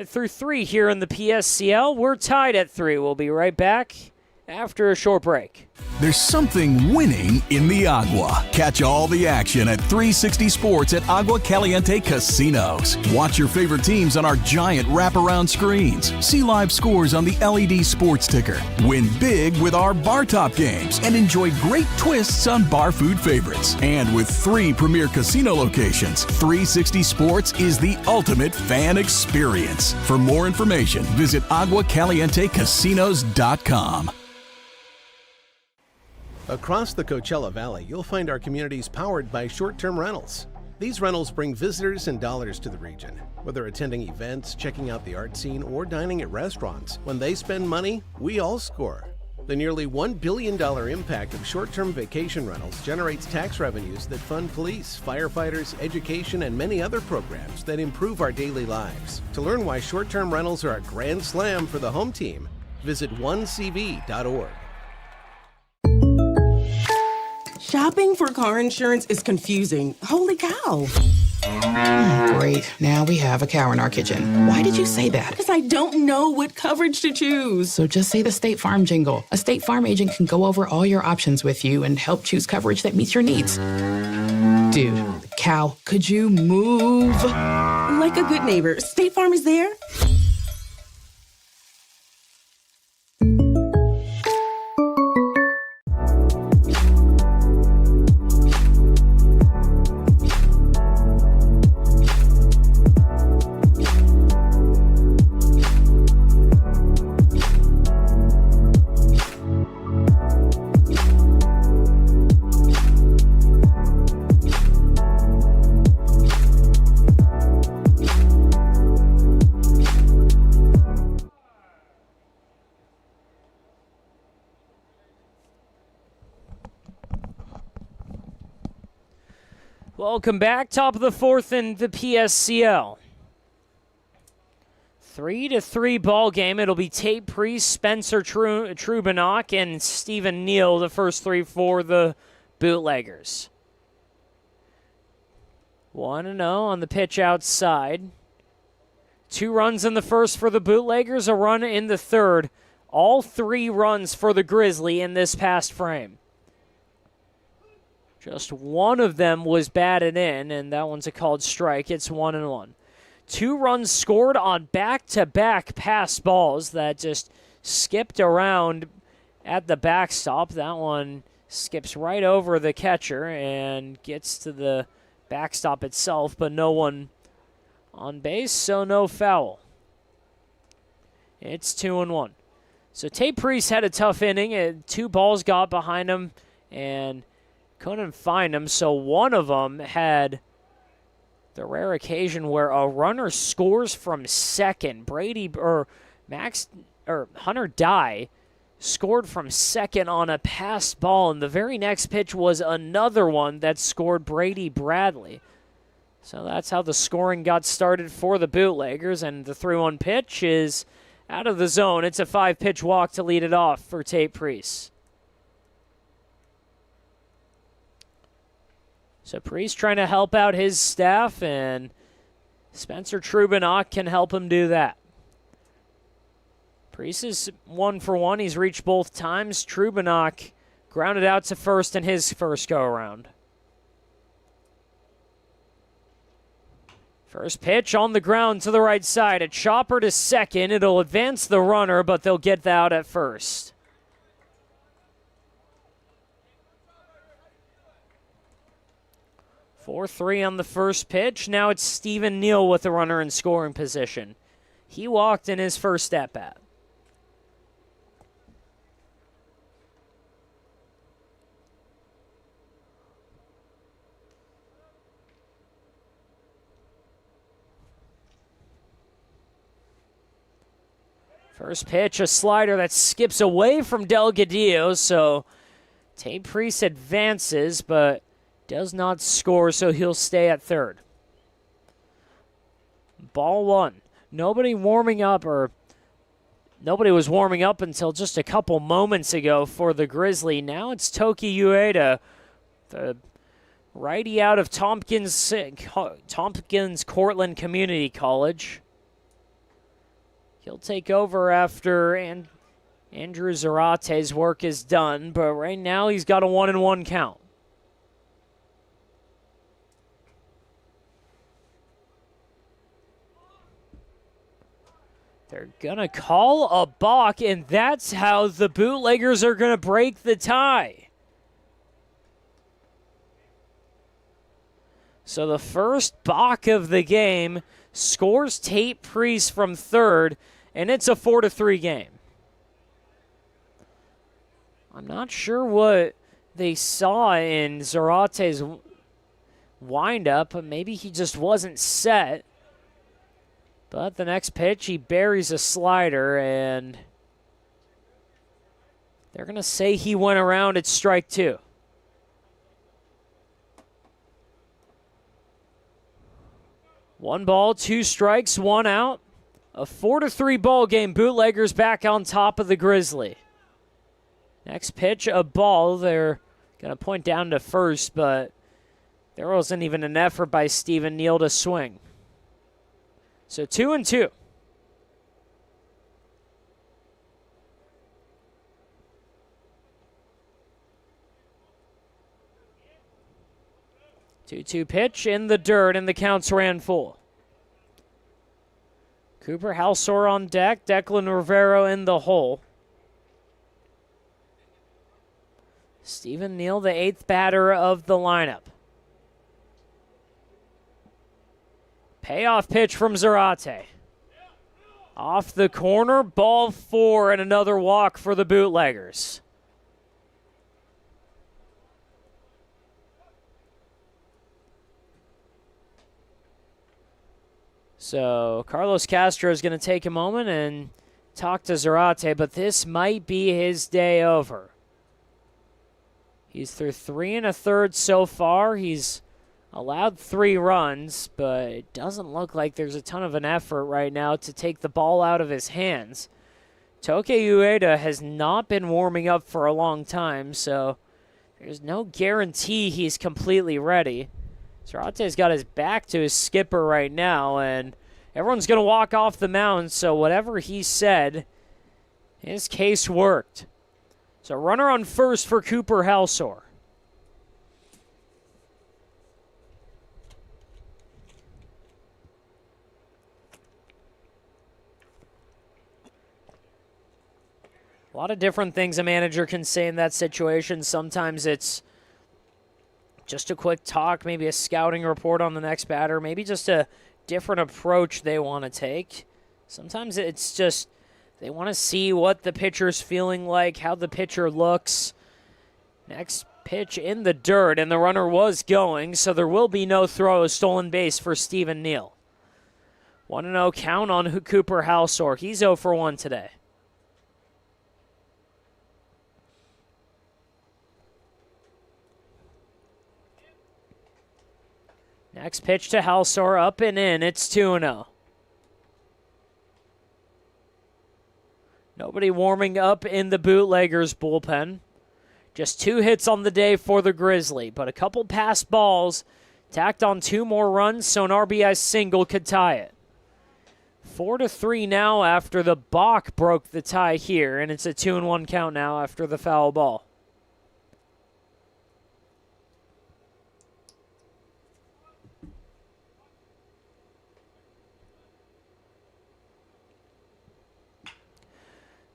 through 3 here in the PSCL. We're tied at 3. We'll be right back after a short break. There's something winning in the Agua. Catch all the action at 360 Sports at Agua Caliente Casinos. Watch your favorite teams on our giant wraparound screens. See live scores on the LED sports ticker. Win big with our bar top games and enjoy great twists on bar food favorites. And with 3 premier casino locations, 360 Sports is the ultimate fan experience. For more information, visit aguacalientecasinos.com. Across the Coachella Valley, you'll find our communities powered by short-term rentals. These rentals bring visitors and dollars to the region. Whether attending events, checking out the art scene, or dining at restaurants, when they spend money, we all score. The nearly $1 billion impact of short-term vacation rentals generates tax revenues that fund police, firefighters, education, and many other programs that improve our daily lives. To learn why short-term rentals are a grand slam for the home team, visit onecv.org. Shopping for car insurance is confusing. Holy cow. Great. Now we have a cow in our kitchen. Why did you say that? Because I don't know what coverage to choose. So just say the State Farm jingle. A State Farm agent can go over all your options with you and help choose coverage that meets your needs. Dude, cow, could you move? Like a good neighbor, State Farm is there. Welcome back. Top of the 4th in the PSCL. 3-3 ball game. It'll be Tate Priest, Spencer Trubanock, and Stephen Neal, the first 3 for the Bootleggers. 1-0 on the pitch outside. 2 runs in the first for the Bootleggers, a run in the third. All 3 runs for the Grizzly in this past frame. Just one of them was batted in, and that one's a called strike. It's 1-1. 2 runs scored on back-to-back pass balls that just skipped around at the backstop. That one skips right over the catcher and gets to the backstop itself, but no one on base, so no foul. It's 2-1. So Tate Priest had a tough inning. 2 balls got behind him and couldn't find him, so one of them had the rare occasion where a runner scores from second. Hunter Dye scored from second on a passed ball, and the very next pitch was another one that scored Brady Bradley. So that's how the scoring got started for the Bootleggers, and the 3-1 pitch is out of the zone. It's a 5-pitch walk to lead it off for Tate Priest. So Priest trying to help out his staff, and Spencer Trubanock can help him do that. Priest is 1 for 1. He's reached both times. Trubanock grounded out to first in his first go-around. First pitch on the ground to the right side. A chopper to second. It'll advance the runner, but they'll get out at first. "4-3 on the first pitch. Now it's Stephen Neal with the runner in scoring position. He walked in his first at-bat. First pitch, a slider that skips away from Delgadillo, so Tate Priest advances, but does not score, so he'll stay at third. Ball one. Nobody was warming up until just a couple moments ago for the Grizzly. Now it's Toki Ueda, the righty out of Tompkins Cortland Community College. He'll take over after Andrew Zarate's work is done, but right now he's got a 1-1 count. They're going to call a balk, and that's how the Bootleggers are going to break the tie. So the first balk of the game scores Tate Priest from third, and it's a 4-3 game. I'm not sure what they saw in Zarate's windup, but maybe he just wasn't set. But the next pitch, he buries a slider, and they're going to say he went around at strike two. One ball, two strikes, one out. A 4-3 ball game. Bootleggers back on top of the Grizzly. Next pitch, a ball. They're going to point down to first, but there wasn't even an effort by Stephen Neal to swing. So 2-2. Two-two pitch in the dirt, and the counts ran full. Cooper Halsor on deck. Declan Rivero in the hole. Stephen Neal, the eighth batter of the lineup. Payoff pitch from Zarate. Off the corner, ball four, and another walk for the Bootleggers. So Carlos Castro is going to take a moment and talk to Zarate, but this might be his day over. He's through 3 1/3 so far. He's allowed 3 runs, but it doesn't look like there's a ton of an effort right now to take the ball out of his hands. Toki Ueda has not been warming up for a long time, so there's no guarantee he's completely ready. Zarate's got his back to his skipper right now, and everyone's going to walk off the mound, so whatever he said, his case worked. So runner on first for Cooper Halsor. A lot of different things a manager can say in that situation. Sometimes it's just a quick talk, maybe a scouting report on the next batter, maybe just a different approach they want to take. Sometimes it's just they want to see what the pitcher's feeling like, how the pitcher looks. Next pitch in the dirt, and the runner was going, so there will be no throw, a stolen base for Stephen Neal. 1-0 count on Cooper Halsor. He's 0 for 1 today. Next pitch to Halsor, up and in. It's 2-0. Nobody warming up in the Bootleggers bullpen. Just 2 hits on the day for the Grizzly, but a couple passed balls tacked on 2 more runs, so an RBI single could tie it. 4-3 now after the balk broke the tie here, and it's a 2-1 count now after the foul ball.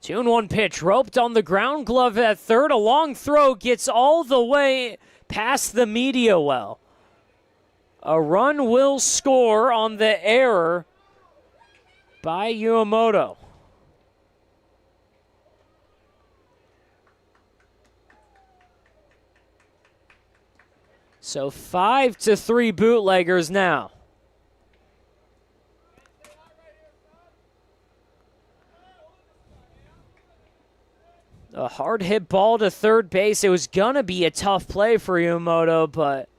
2-1 pitch, roped on the ground glove at third. A long throw gets all the way past the media well. A run will score on the error by Yuamoto. So 5-3 Bootleggers now. A hard hit ball to third base. It was going to be a tough play for Yuamoto, but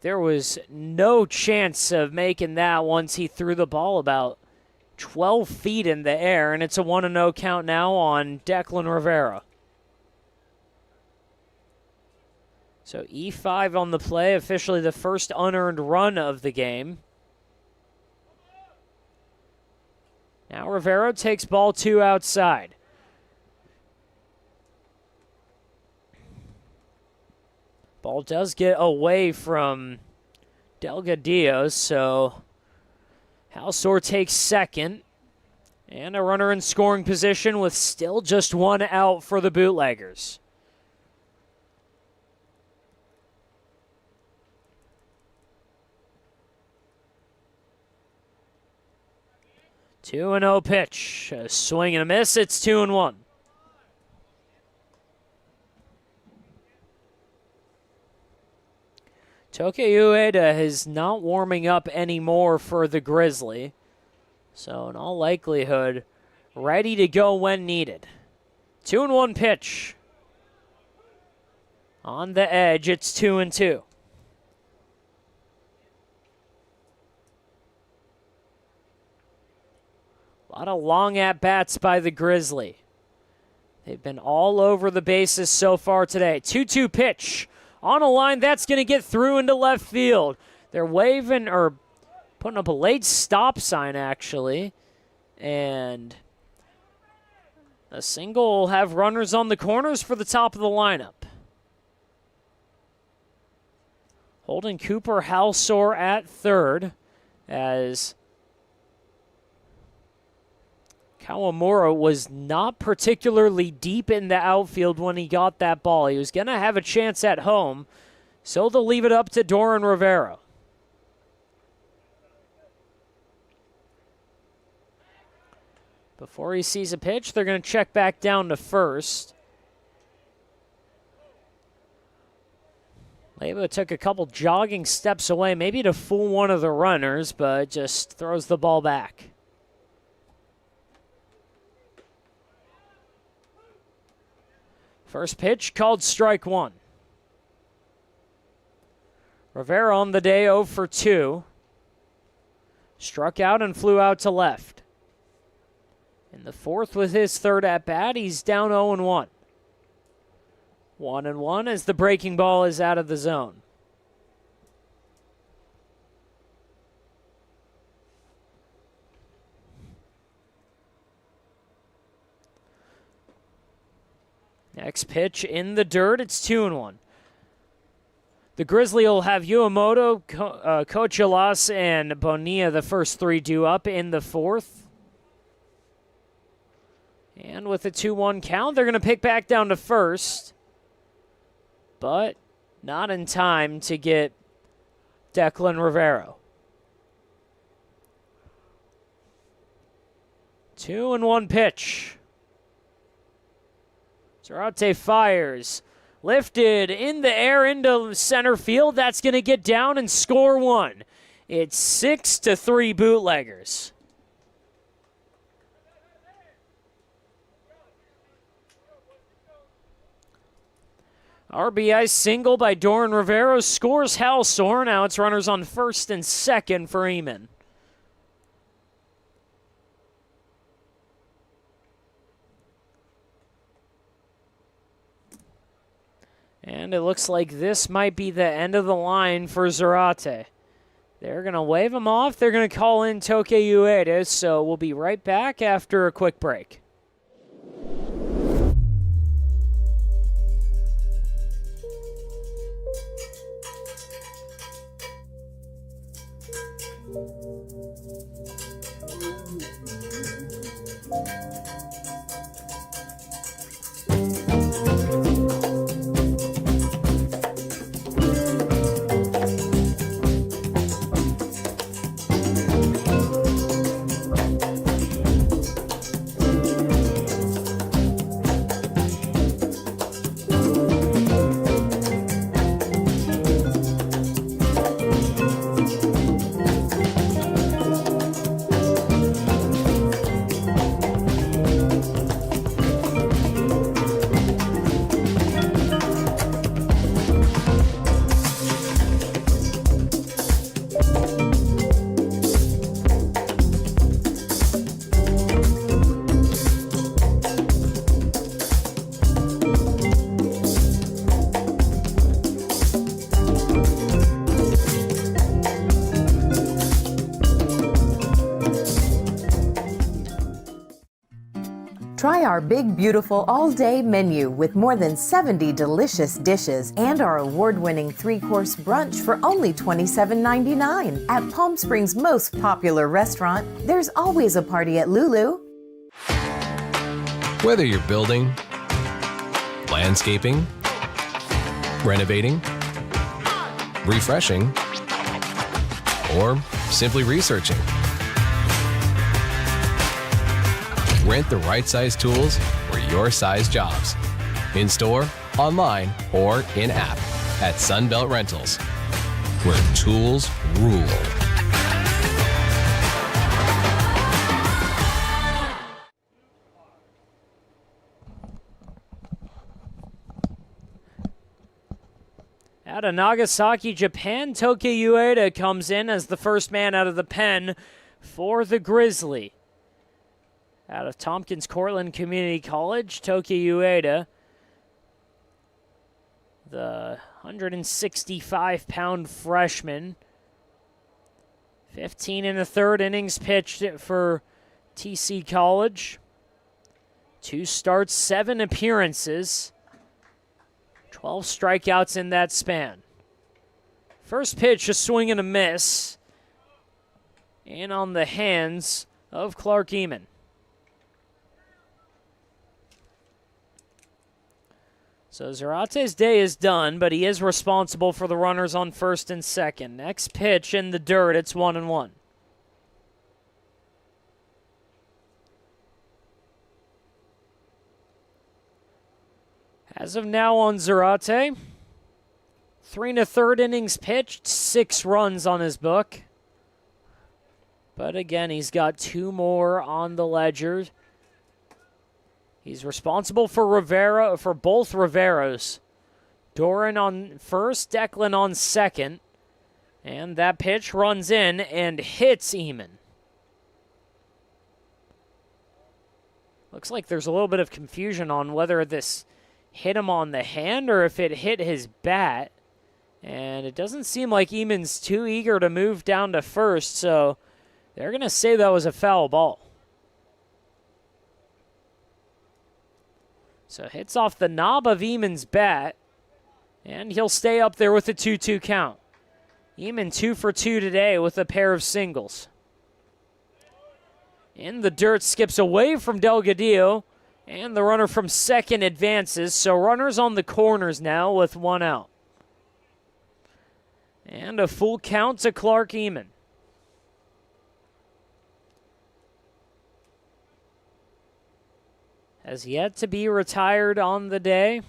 there was no chance of making that once he threw the ball about 12 feet in the air, and it's a 1-0 count now on Declan Rivera. So E5 on the play, officially the first unearned run of the game. Now Rivera takes ball 2 outside. Ball does get away from Delgadillo, so Halsor takes second. And a runner in scoring position with still just 1 out for the Bootleggers. Two 2-0 pitch. A swing and a miss. It's 2-1. Tokyo Ueda is not warming up anymore for the Grizzly. So in all likelihood, ready to go when needed. 2-1 pitch. On the edge, it's 2-2. A lot of long at-bats by the Grizzly. They've been all over the bases so far today. 2-2 pitch. On a line, that's going to get through into left field. They're waving, or putting up a late stop sign, actually. And a single will have runners on the corners for the top of the lineup. Holden Cooper, Halsor at third, as Kawamura was not particularly deep in the outfield when he got that ball. He was going to have a chance at home, so they'll leave it up to Doran Rivera. Before he sees a pitch, they're going to check back down to first. Leyba took a couple jogging steps away, maybe to fool one of the runners, but just throws the ball back. First pitch called strike 1. Rivera on the day 0 for 2. Struck out and flew out to left. In the fourth with his third at-bat, he's down 0-1. 1-1 as the breaking ball is out of the zone. Next pitch in the dirt, it's 2-1. The Grizzly will have Yuamoto, Cochalas, and Bonilla, the first 3 due up in the fourth. And with a 2-1 count, they're going to pick back down to first. But not in time to get Declan Rivera. 2-1 pitch. Zarate fires. Lifted in the air into center field. That's going to get down and score 1. It's 6-3 Bootleggers. RBI single by Doran Rivera scores Halsor. Now it's runners on first and second for Eamon. And it looks like this might be the end of the line for Zarate. They're going to wave him off. They're going to call in Tokyo Ueda, so we'll be right back after a quick break. Try our big, beautiful all-day menu with more than 70 delicious dishes and our award-winning 3-course brunch for only $27.99. At Palm Springs' most popular restaurant, there's always a party at Lulu. Whether you're building, landscaping, renovating, refreshing, or simply researching, rent the right size tools for your size jobs. In store, online, or in app at Sunbelt Rentals, where tools rule. Out of Nagasaki, Japan, Toki Ueda comes in as the first man out of the pen for the Grizzly. Out of Tompkins Cortland Community College, Toki Ueda, the 165-pound freshman. 15 and a third innings pitched for TC College. 2 starts, 7 appearances. 12 strikeouts in that span. First pitch, a swing and a miss. In on the hands of Clark Eamon. So Zarate's day is done, but he is responsible for the runners on first and second. Next pitch in the dirt, it's 1-1. As of now on Zarate, 3 1/3 innings pitched, 6 runs on his book. But again, he's got 2 more on the ledger. He's responsible for both Riveros. Doran on first, Declan on second. And that pitch runs in and hits Eamon. Looks like there's a little bit of confusion on whether this hit him on the hand or if it hit his bat. And it doesn't seem like Eamon's too eager to move down to first, so they're going to say that was a foul ball. So hits off the knob of Eamon's bat, and he'll stay up there with a 2-2 count. Eamon 2 for 2 today with a pair of singles. In the dirt, skips away from Delgadillo, and the runner from second advances. So runners on the corners now with 1 out. And a full count to Clark Eamon. Has yet to be retired on the day.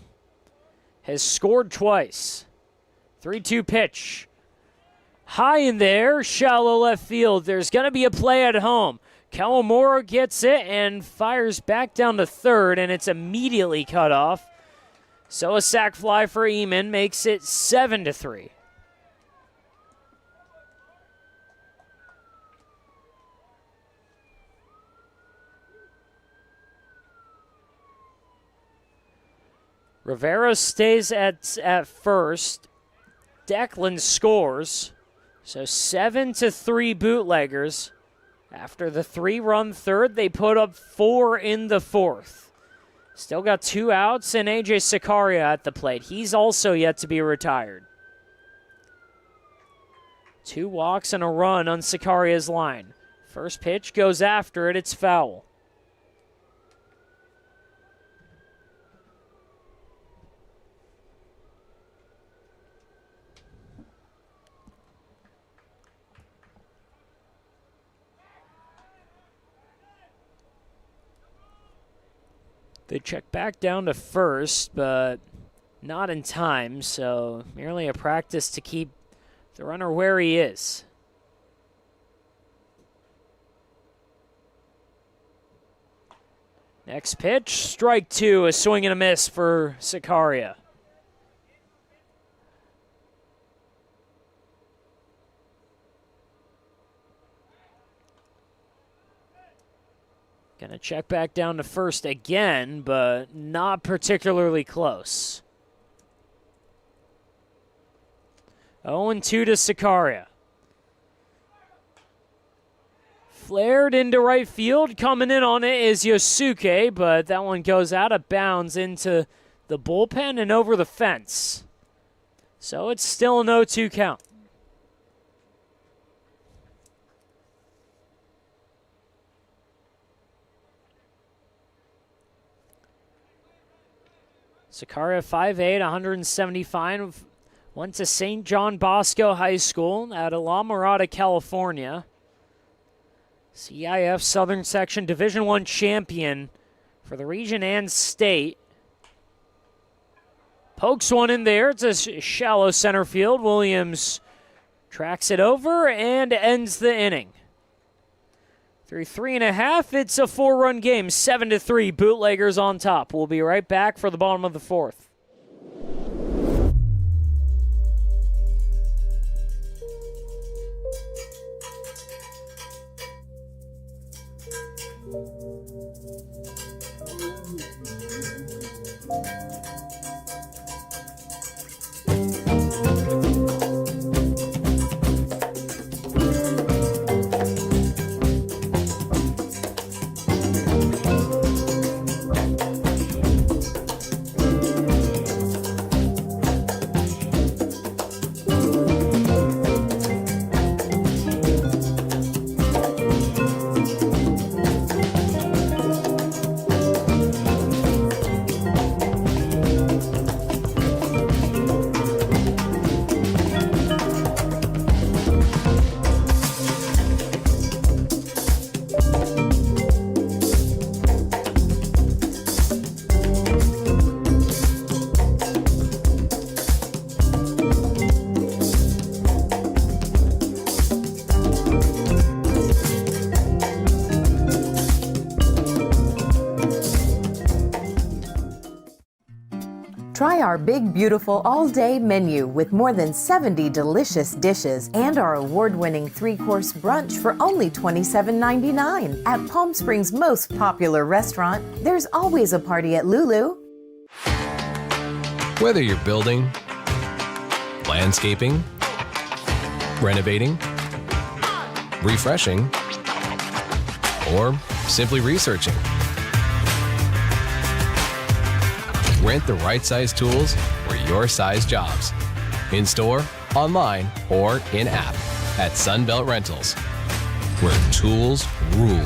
Has scored twice. 3-2 pitch. High in there, shallow left field. There's going to be a play at home. Kawamura gets it and fires back down to third, and it's immediately cut off. So a sac fly for Eamon makes it 7-3. Rivera stays at first. Declan scores. So 7-3 Bootleggers. After the 3-run third, they put up 4 in the fourth. Still got 2 outs and AJ Sicaria at the plate. He's also yet to be retired. 2 walks and a run on Sicaria's line. First pitch goes after it. It's foul. They check back down to first, but not in time, so merely a practice to keep the runner where he is. Next pitch, strike 2, a swing and a miss for Sicaria. Gonna check back down to first again, but not particularly close. 0-2 to Sicaria. Flared into right field. Coming in on it is Yosuke, but that one goes out of bounds into the bullpen and over the fence. So it's still an 0-2 count. Sakaria 5'8", 175, went to St. John Bosco High School out of La Mirada, California. CIF Southern Section Division I champion for the region and state. Pokes one in there. It's a shallow center field. Williams tracks it over and ends the inning. Through 3.5, it's a 4-run game, 7-3. Bootleggers on top. We'll be right back for the bottom of the fourth. Try our big, beautiful all-day menu with more than 70 delicious dishes and our award-winning 3-course brunch for only $27.99. At Palm Springs' most popular restaurant, there's always a party at Lulu. Whether you're building, landscaping, renovating, refreshing, or simply researching, rent the right size tools for your size jobs. In store, online, or in app at Sunbelt Rentals, where tools rule.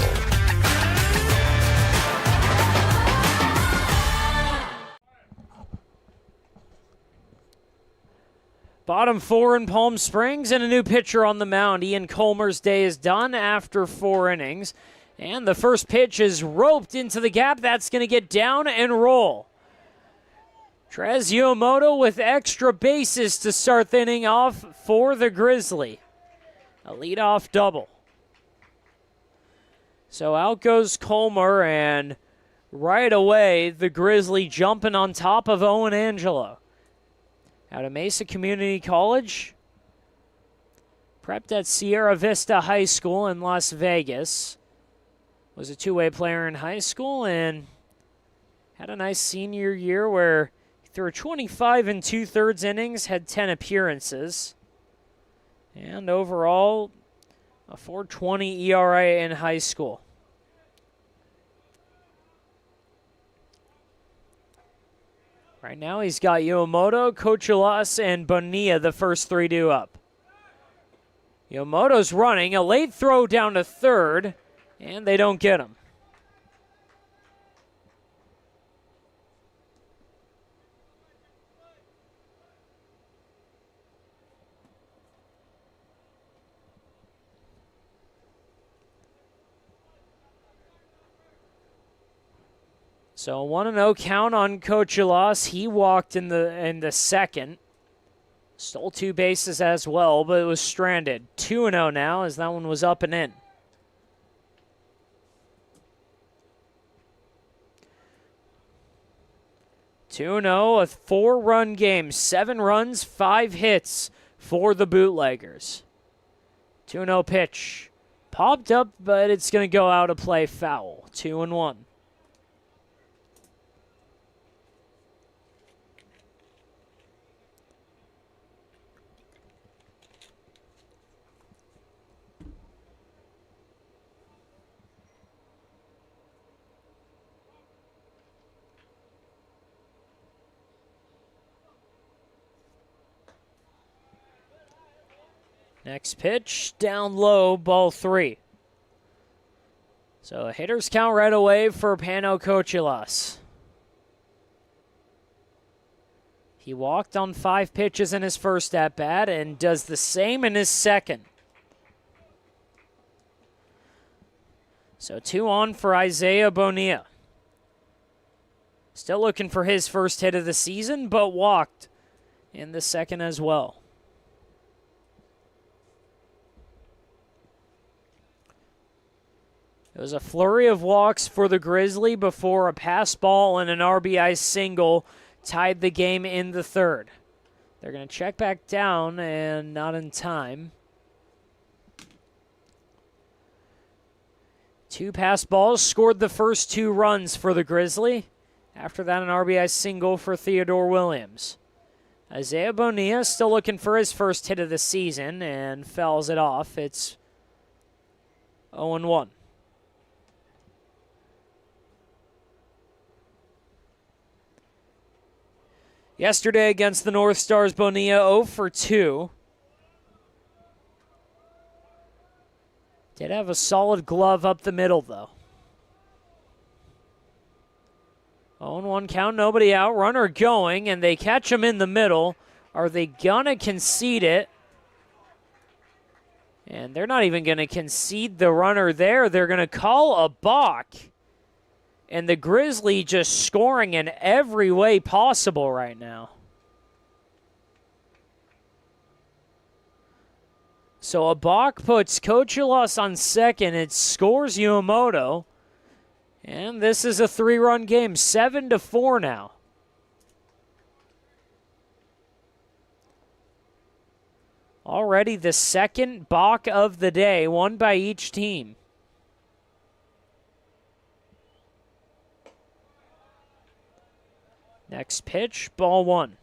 Bottom 4 in Palm Springs and a new pitcher on the mound. Ian Colmer's day is done after 4 innings. And the first pitch is roped into the gap. That's going to get down and roll. Trez Yomoto with extra bases to start the inning off for the Grizzly. A leadoff double. So out goes Colmer, and right away the Grizzly jumping on top of Owen Angelo. Out of Mesa Community College. Prepped at Sierra Vista High School in Las Vegas. Was a two-way player in high school and had a nice senior year where through 25 2/3 innings, had 10 appearances. And overall, a 4.20 ERA in high school. Right now, he's got Yomoto, Cochulas, and Bonilla, the first 3 due up. Yomoto's running, a late throw down to third, and they don't get him. So 1-0 count on Cochulas. He walked in the second. Stole 2 bases as well, but it was stranded. 2-0 now as that one was up and in. A 4-run game. 7 runs, 5 hits for the Bootleggers. 2-0 pitch. Popped up, but it's going to go out of play foul. 2-1. Next pitch, down low, ball 3. So a hitter's count right away for Pano Kochilas. He walked on 5 pitches in his first at-bat and does the same in his second. So 2 on for Isaiah Bonilla. Still looking for his first hit of the season, but walked in the second as well. It was a flurry of walks for the Grizzly before a pass ball and an RBI single tied the game in the third. They're going to check back down and not in time. 2 pass balls scored the first 2 runs for the Grizzly. After that, an RBI single for Theodore Williams. Isaiah Bonilla still looking for his first hit of the season and fouls it off. It's 0-1. Yesterday against the North Stars, Bonilla 0 for 2. Did have a solid glove up the middle, though. 0-1 count, nobody out, runner going, and they catch him in the middle. Are they gonna concede it? And they're not even gonna concede the runner there. They're gonna call a balk. And the Grizzly just scoring in every way possible right now. So a balk puts Kochilas on second. It scores Yuamoto. And this is a 3-run game, 7-4 now. Already the second balk of the day, one by each team. Next pitch, ball 1.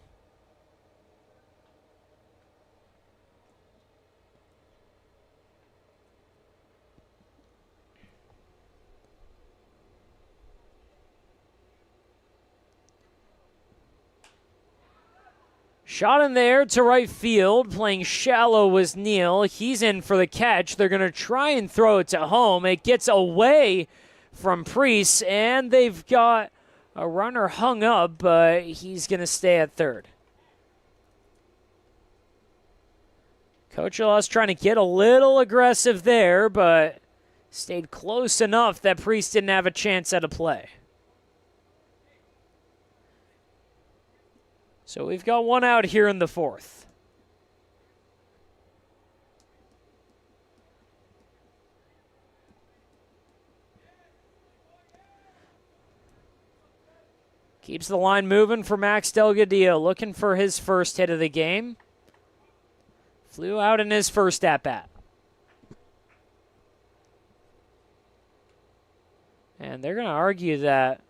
Shot in there to right field, playing shallow was Neal. He's in for the catch. They're going to try and throw it to home. It gets away from Priest, and they've got a runner hung up, but he's going to stay at third. Kochilas trying to get a little aggressive there, but stayed close enough that Priest didn't have a chance at a play. So we've got one out here in the fourth. Keeps the line moving for Max Delgadillo, looking for his first hit of the game. Flew out in his first at-bat. And they're going to argue that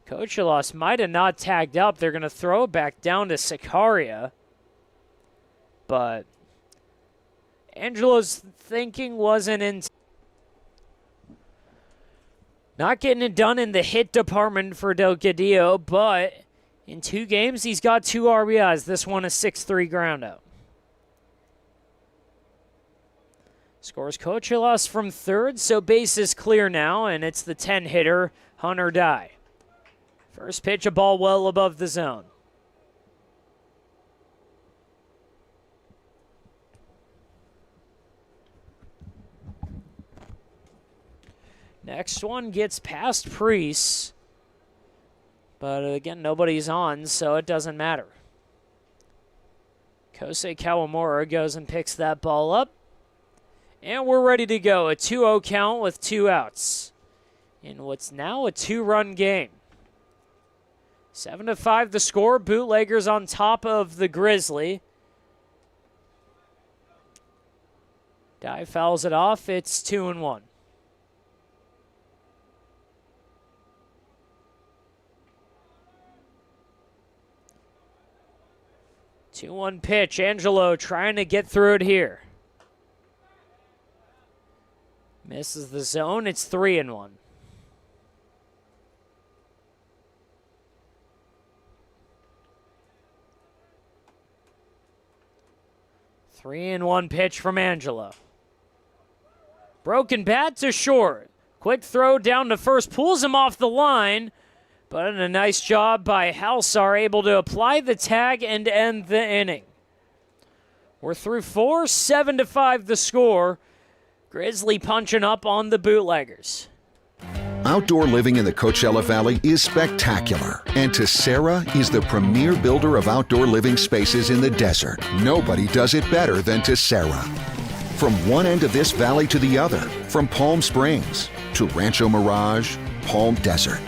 Kochilas might have not tagged up. They're going to throw it back down to Sicaria. But Angelo's thinking wasn't in. Not getting it done in the hit department for Delgadillo, but in 2 games, he's got 2 RBIs. This one a 6-3 groundout. Scores Kochilas from third, so base is clear now, and it's the 10-hitter, Hunter Dye. First pitch, a ball well above the zone. Next one gets past Priest. But again, nobody's on, so it doesn't matter. Kosei Kawamura goes and picks that ball up. And we're ready to go. A 2-0 count with 2 outs. In what's now a 2-run game. 7-5 the score. Bootleggers on top of the Grizzly. Dye fouls it off. It's 2-1. Two-one pitch. Angelo trying to get through it here. Misses the zone. It's 3-1. 3-1 pitch from Angelo. Broken bat to short. Quick throw down to first, pulls him off the line, but a nice job by Halsar, able to apply the tag and end the inning. We're through 4, 7-5 the score. Grizzly punching up on the Bootleggers. Outdoor living in the Coachella Valley is spectacular, and Tessera is the premier builder of outdoor living spaces in the desert. Nobody does it better than Tessera. From one end of this valley to the other, from Palm Springs to Rancho Mirage, Palm Desert,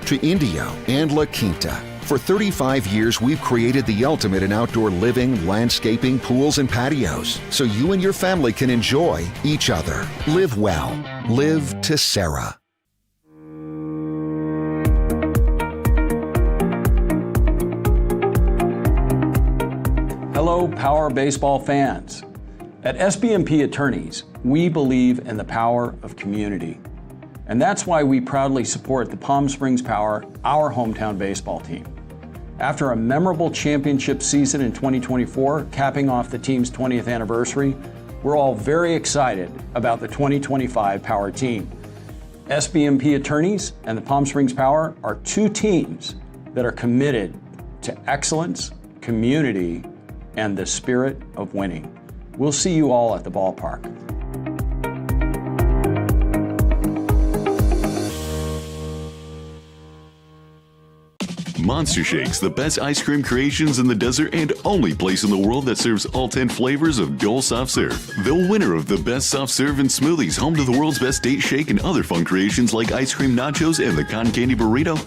to Indio and La Quinta. For 35 years, we've created the ultimate in outdoor living, landscaping, pools, and patios, so you and your family can enjoy each other. Live well. Live Tessera. Hello, Power Baseball fans. At SBMP Attorneys, we believe in the power of community. And that's why we proudly support the Palm Springs Power, our hometown baseball team. After a memorable championship season in 2024, capping off the team's 20th anniversary, we're all very excited about the 2025 Power team. SBMP Attorneys and the Palm Springs Power are two teams that are committed to excellence, community, and the spirit of winning. We'll see you all at the ballpark. Monster Shakes, the best ice cream creations in the desert and only place in the world that serves all 10 flavors of Dole Soft Serve. The winner of the best soft serve and smoothies, home to the world's best date shake and other fun creations like ice cream nachos and the cotton candy burrito.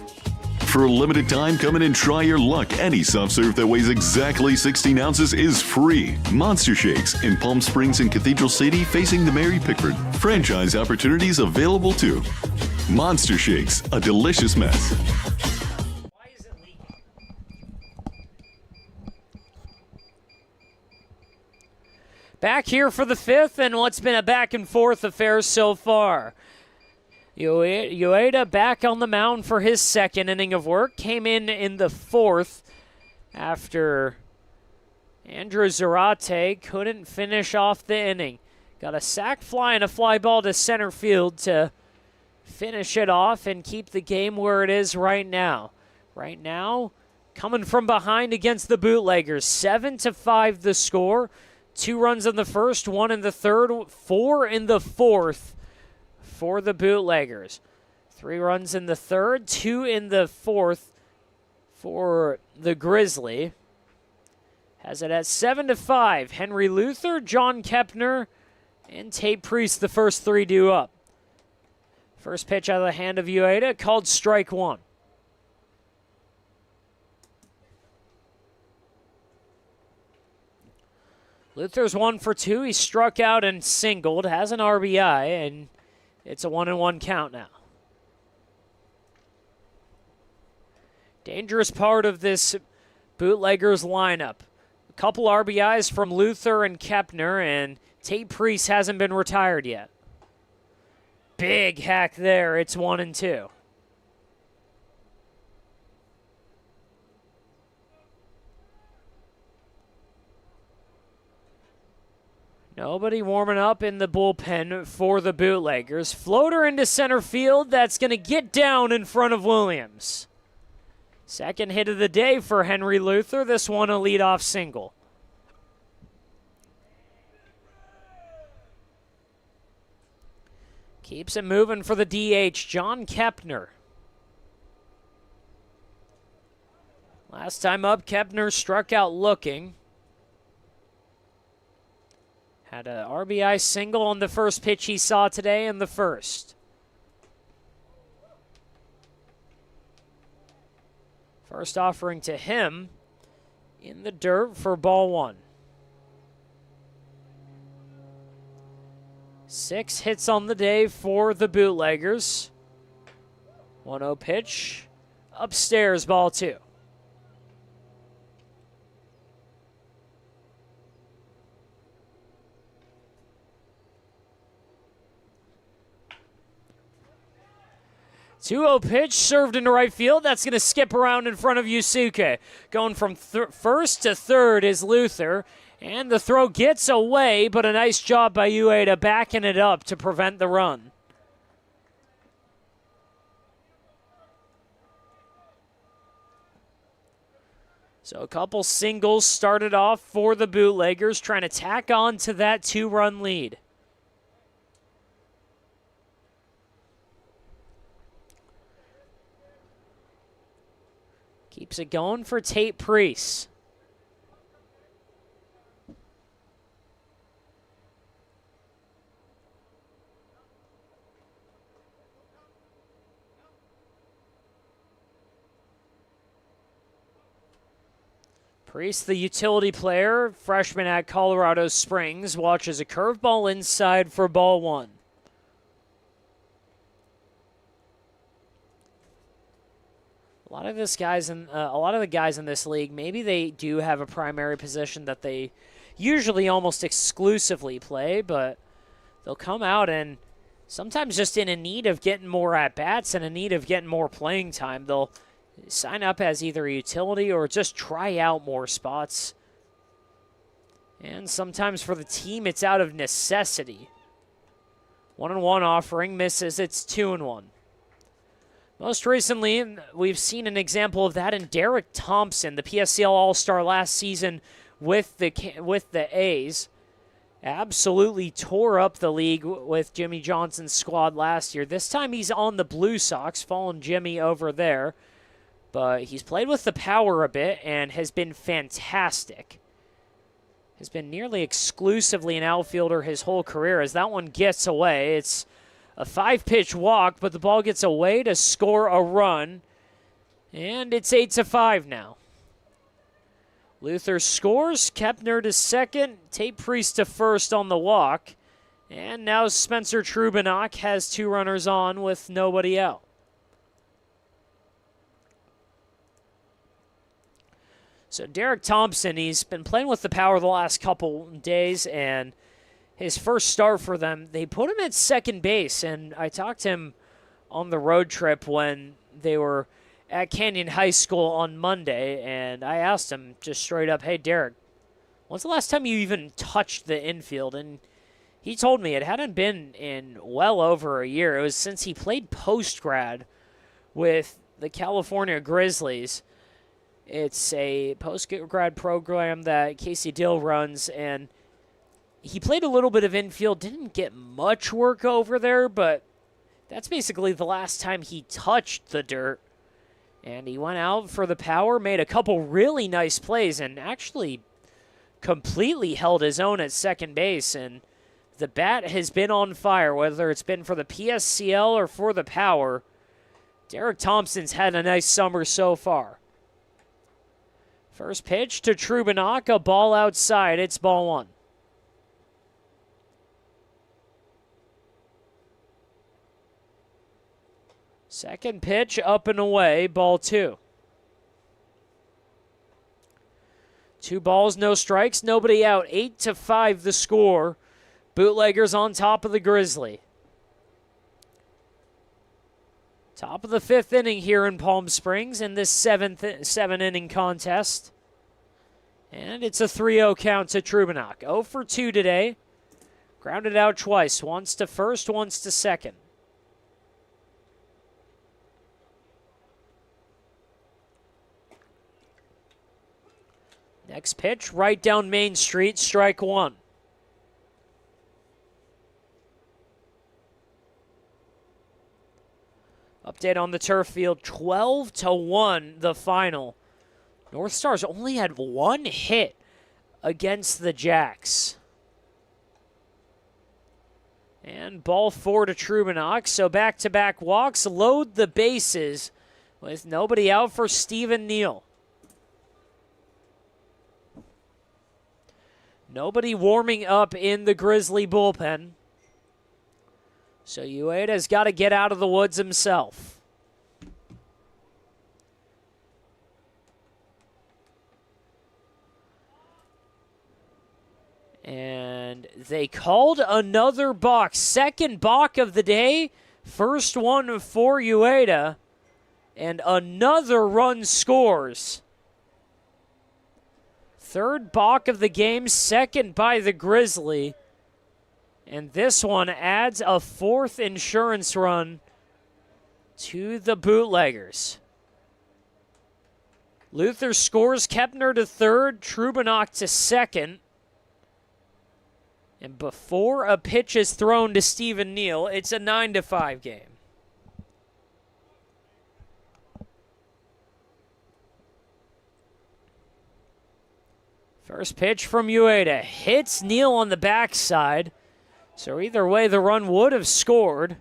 For a limited time, come in and try your luck. Any soft serve that weighs exactly 16 ounces is free. Monster Shakes in Palm Springs and Cathedral City, facing the Mary Pickford. Franchise opportunities available too. Monster Shakes, a delicious mess. Back here for the fifth, and what's been a back-and-forth affair so far. Ueda back on the mound for his second inning of work. Came in the fourth after Andrew Zarate couldn't finish off the inning. Got a sac fly and a fly ball to center field to finish it off and keep the game where it is right now. Right now, coming from behind against the Bootleggers. 7-5 the score. 2 runs in the first, 1 in the third, 4 in the fourth for the Bootleggers. 3 runs in the third, 2 in the fourth for the Grizzly. Has it at 7-5. Henry Luther, John Kepner, and Tate Priest, the first 3 due up. First pitch out of the hand of Ueda, called strike 1. Luther's 1 for 2. He struck out and singled, has an RBI, and it's a 1-1 count now. Dangerous part of this Bootleggers lineup. A couple RBIs from Luther and Kepner, and Tate Priest hasn't been retired yet. Big hack there. It's 1-2. Nobody warming up in the bullpen for the Bootleggers. Floater into center field. That's going to get down in front of Williams. Second hit of the day for Henry Luther. This one a leadoff single. Keeps it moving for the DH, John Kepner. Last time up, Kepner struck out looking. Had an RBI single on the first pitch he saw today in the first. First offering to him in the dirt for ball 1. 6 hits on the day for the Bootleggers. 1-0 pitch. Upstairs, ball 2. Two-0 pitch served into right field. That's going to skip around in front of Yusuke. Going from first to third is Luther. And the throw gets away, but a nice job by Ueda backing it up to prevent the run. So a couple singles started off for the Bootleggers, trying to tack on to that 2-run lead. Keeps it going for Tate Priest. Priest, the utility player, freshman at Colorado Springs, watches a curveball inside for ball 1. A lot of the guys in this league, maybe they do have a primary position that they usually almost exclusively play, but they'll come out and sometimes just in a need of getting more at-bats and in need of getting more playing time, they'll sign up as either a utility or just try out more spots. And sometimes for the team, it's out of necessity. 1-1 offering misses. It's 2-1. Most recently, we've seen an example of that in Derek Thompson, the PSCL All-Star last season with the A's. Absolutely tore up the league with Jimmy Johnson's squad last year. This time he's on the Blue Sox, following Jimmy over there. But he's played with the power a bit and has been fantastic. Has been nearly exclusively an outfielder his whole career as that one gets away. It's a 5-pitch walk, but the ball gets away to score a run. And it's 8-5 now. Luther scores, Kepner to second, Tate Priest to first on the walk. And now Spencer Trubinock has 2 runners on with nobody out. So Derek Thompson, he's been playing with the power the last couple days, and his first start for them, they put him at second base, and I talked to him on the road trip when they were at Canyon High School on Monday, and I asked him just straight up, hey, Derek, when's the last time you even touched the infield? And he told me it hadn't been in well over a year. It was since he played post-grad with the California Grizzlies. It's a post-grad program that Casey Dill runs, and he played a little bit of infield, didn't get much work over there, but that's basically the last time he touched the dirt. And he went out for the power, made a couple really nice plays, and actually completely held his own at second base. And the bat has been on fire, whether it's been for the PSCL or for the power. Derek Thompson's had a nice summer so far. First pitch to Trubinock, a ball outside. It's ball 1. Second pitch up and away, ball 2. 2 balls, no strikes, nobody out. 8-5 the score. Bootleggers on top of the Grizzly. Top of the 5th inning here in Palm Springs in this 7-inning contest. And it's a 3-0 count to Trubinock. 0 for 2 today. Grounded out twice. Once to first, once to second. Next pitch, right down Main Street, strike 1. Update on the turf field, 12-1 the final. North Stars only had 1 hit against the Jacks. And ball 4 to Trubinock, so back-to-back walks, load the bases with nobody out for Stephen Neal. Nobody warming up in the Grizzly bullpen. So Ueda's got to get out of the woods himself. And they called another balk. Second balk of the day. First one for Ueda. And another run scores. Third balk of the game, second by the Grizzly. And this one adds a fourth insurance run to the Bootleggers. Luther scores Kepner to third, Trubanock to second. And before a pitch is thrown to Stephen Neal, it's a 9-5 game. First pitch from Ueda hits Neal on the backside. So either way, the run would have scored.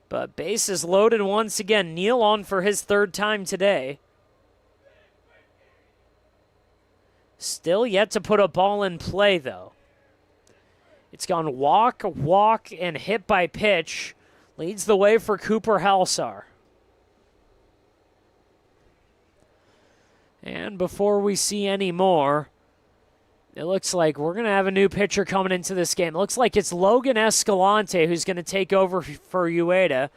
But bases loaded once again. Neal on for his third time today. Still yet to put a ball in play, though. It's gone walk, walk, and hit by pitch. Leads the way for Cooper Halsar. And before we see any more, it looks like we're going to have a new pitcher coming into this game. It looks like it's Logan Escalante who's going to take over for Ueda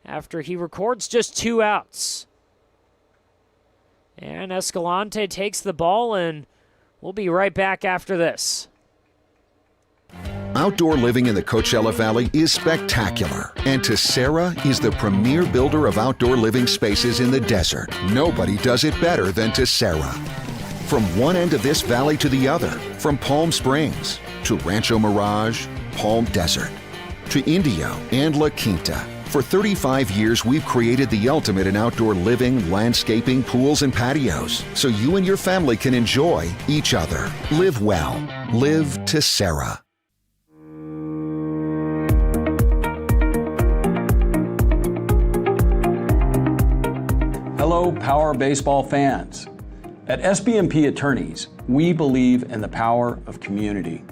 after he records just 2 outs. And Escalante takes the ball, and we'll be right back after this. Outdoor living in the Coachella Valley is spectacular, and Tessera is the premier builder of outdoor living spaces in the desert. Nobody does it better than Tessera. From one end of this valley to the other, from Palm Springs to Rancho Mirage, Palm Desert, to Indio and La Quinta. For 35 years, we've created the ultimate in outdoor living, landscaping, pools, and patios, so you and your family can enjoy each other. Live well. Live Tessera. Hello, Power Baseball fans. At SBMP Attorneys, we believe in the power of community.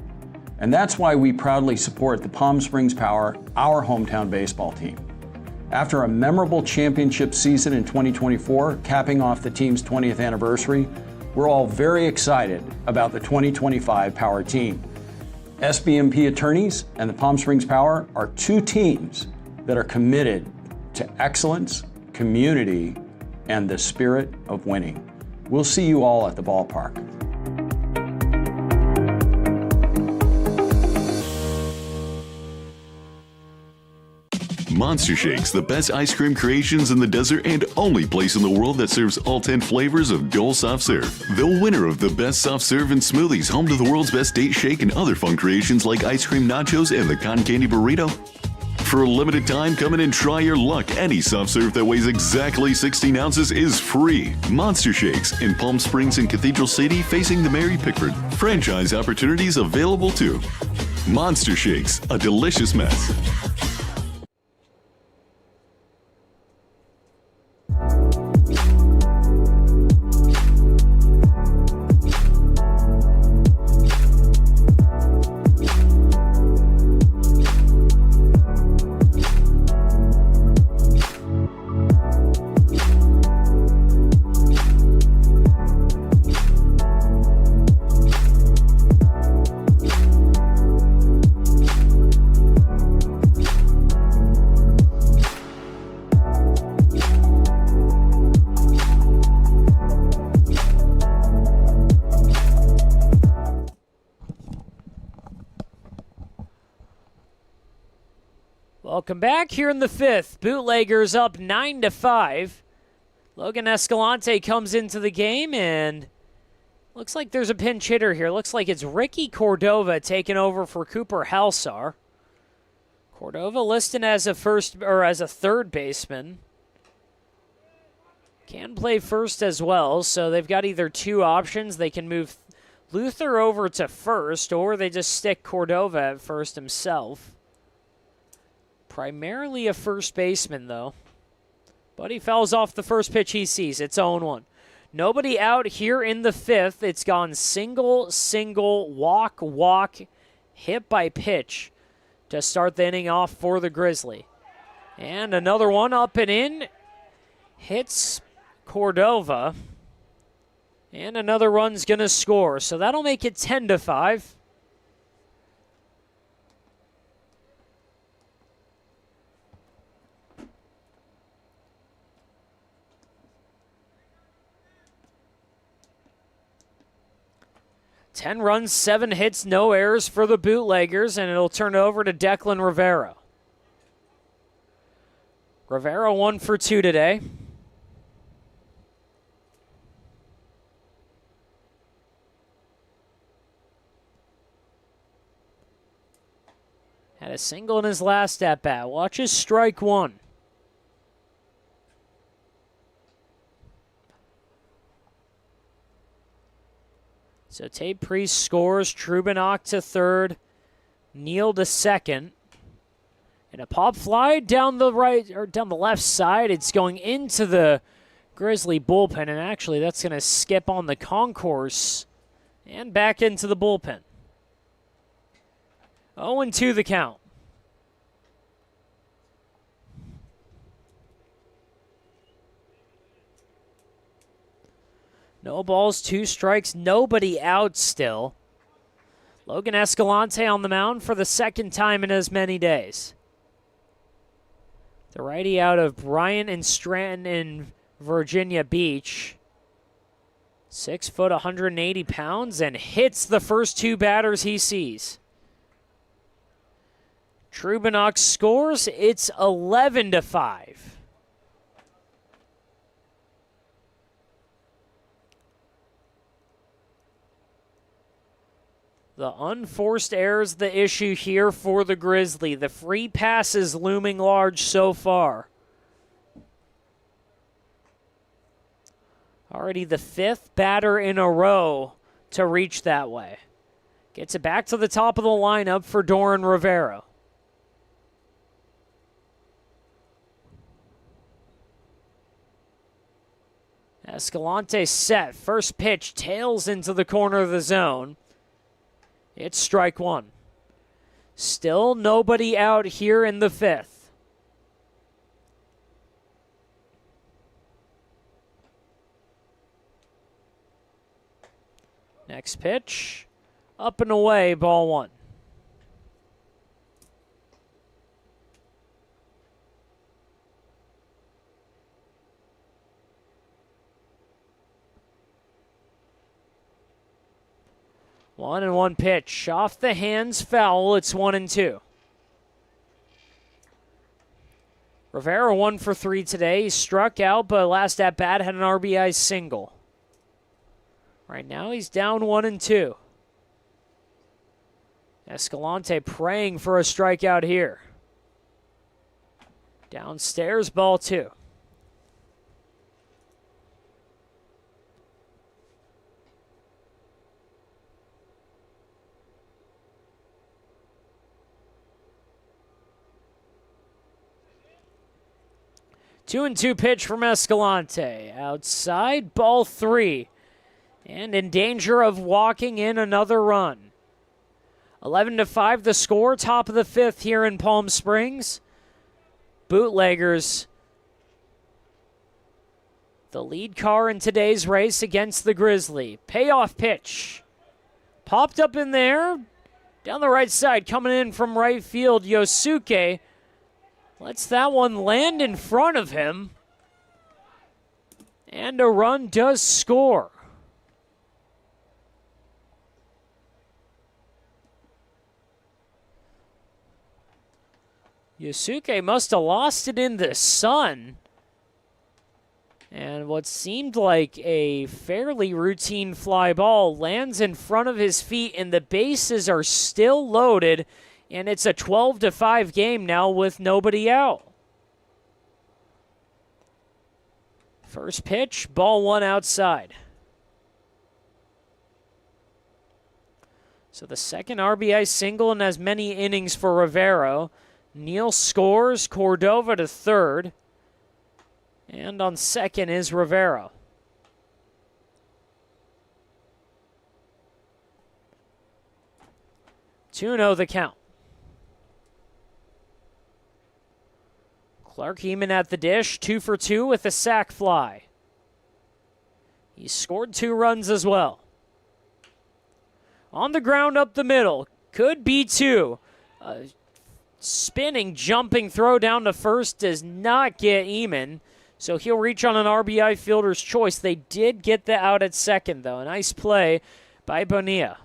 And that's why we proudly support the Palm Springs Power, our hometown baseball team. After a memorable championship season in 2024, capping off the team's 20th anniversary, we're all very excited about the 2025 Power team. SBMP Attorneys and the Palm Springs Power are 2 teams that are committed to excellence, community, and the spirit of winning. We'll see you all at the ballpark. Monster Shakes, the best ice cream creations in the desert and only place in the world that serves all 10 flavors of Dole Soft Serve. The winner of the best soft serve and smoothies, home to the world's best date shake and other fun creations like ice cream nachos and the cotton candy burrito. For a limited time, come in and try your luck. Any soft serve that weighs exactly 16 ounces is free. Monster Shakes in Palm Springs and Cathedral City facing the Mary Pickford. Franchise opportunities available too. Monster Shakes, a delicious mess. Welcome back here in the 5th. Bootleggers up 9-5. Logan Escalante comes into the game, and looks like there's a pinch hitter here. Looks like it's Ricky Cordova taking over for Cooper Halsar. Cordova listed as a third baseman. Can play first as well, so they've got either 2 options. They can move Luther over to first, or they just stick Cordova at first himself. Primarily a first baseman, though. But he fouls off the first pitch he sees. It's 0-1. Nobody out here in the 5th. It's gone single, single, walk, walk, hit by pitch to start the inning off for the Grizzly. And another one up and in. Hits Cordova. And another run's going to score. So that'll make it 10-5. 10 runs, 7 hits, no errors for the Bootleggers, and it'll turn it over to Declan Rivera. Rivera 1 for 2 today. Had a single in his last at-bat. Watch his strike 1. So Tate Priest scores, Trubenak to third, Neal to second. And a pop fly down the right or down the left side. It's going into the Grizzly bullpen, and actually that's going to skip on the concourse and back into the bullpen. 0-2 the count. No balls, 2 strikes, nobody out still. Logan Escalante on the mound for the second time in as many days. The righty out of Bryant and Stratton in Virginia Beach. 6 foot, 180 pounds, and hits the first 2 batters he sees. Trubenak scores. It's 11-5. The unforced errors the issue here for the Grizzly. The free passes looming large so far. Already the 5th batter in a row to reach that way. Gets it back to the top of the lineup for Doran Rivera. Escalante set. First pitch tails into the corner of the zone. It's strike 1. Still nobody out here in the 5th. Next pitch. Up and away, ball 1. One and 1 pitch. Off the hands, foul. It's 1-2. Rivera 1 for 3 today. He struck out, but last at bat had an RBI single. Right now he's down 1-2. Escalante praying for a strikeout here. Downstairs, ball 2. Two and 2 pitch from Escalante. Outside, ball 3. And in danger of walking in another run. 11-5 the score, top of the 5th here in Palm Springs. Bootleggers, the lead car in today's race against the Grizzly. Payoff pitch. Popped up in there. Down the right side, coming in from right field, Yosuke lets that one land in front of him. And a run does score. Yosuke must have lost it in the sun. And what seemed like a fairly routine fly ball lands in front of his feet, and the bases are still loaded. And it's a 12-5 game now with nobody out. First pitch, ball 1 outside. So the second RBI single in as many innings for Rivera. Neal scores, Cordova to third. And on second is Rivera. Two-0 the count. Clark Heeman at the dish, 2 for 2 with a sac fly. He scored 2 runs as well. On the ground up the middle, could be 2. Spinning, jumping throw down to first does not get Heeman, so he'll reach on an RBI fielder's choice. They did get the out at second, though. A nice play by Bonilla.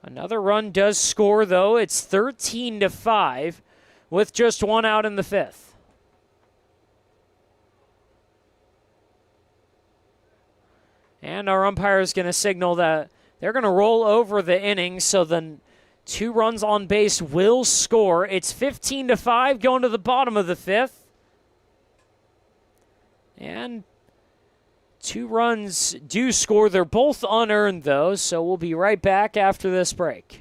Another run does score, though. It's 13-5 with just one out in the fifth. And our umpire is going to signal that they're going to roll over the inning, so then 2 runs on base will score. It's 15-5 going to the bottom of the fifth. And 2 runs do score. They're both unearned, though, so we'll be right back after this break.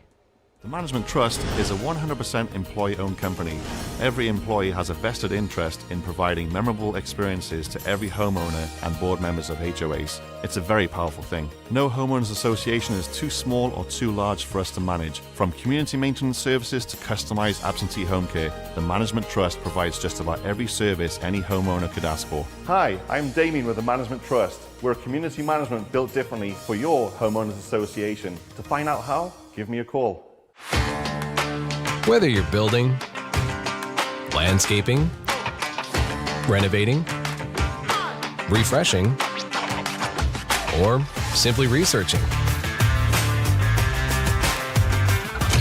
The Management Trust is a 100% employee-owned company. Every employee has a vested interest in providing memorable experiences to every homeowner and board members of HOAs. It's a very powerful thing. No homeowners association is too small or too large for us to manage. From community maintenance services to customized absentee home care, the Management Trust provides just about every service any homeowner could ask for. Hi, I'm Damien with the Management Trust. We're a community management built differently for your homeowners association. To find out how, give me a call. Whether you're building, landscaping, renovating, refreshing, or simply researching,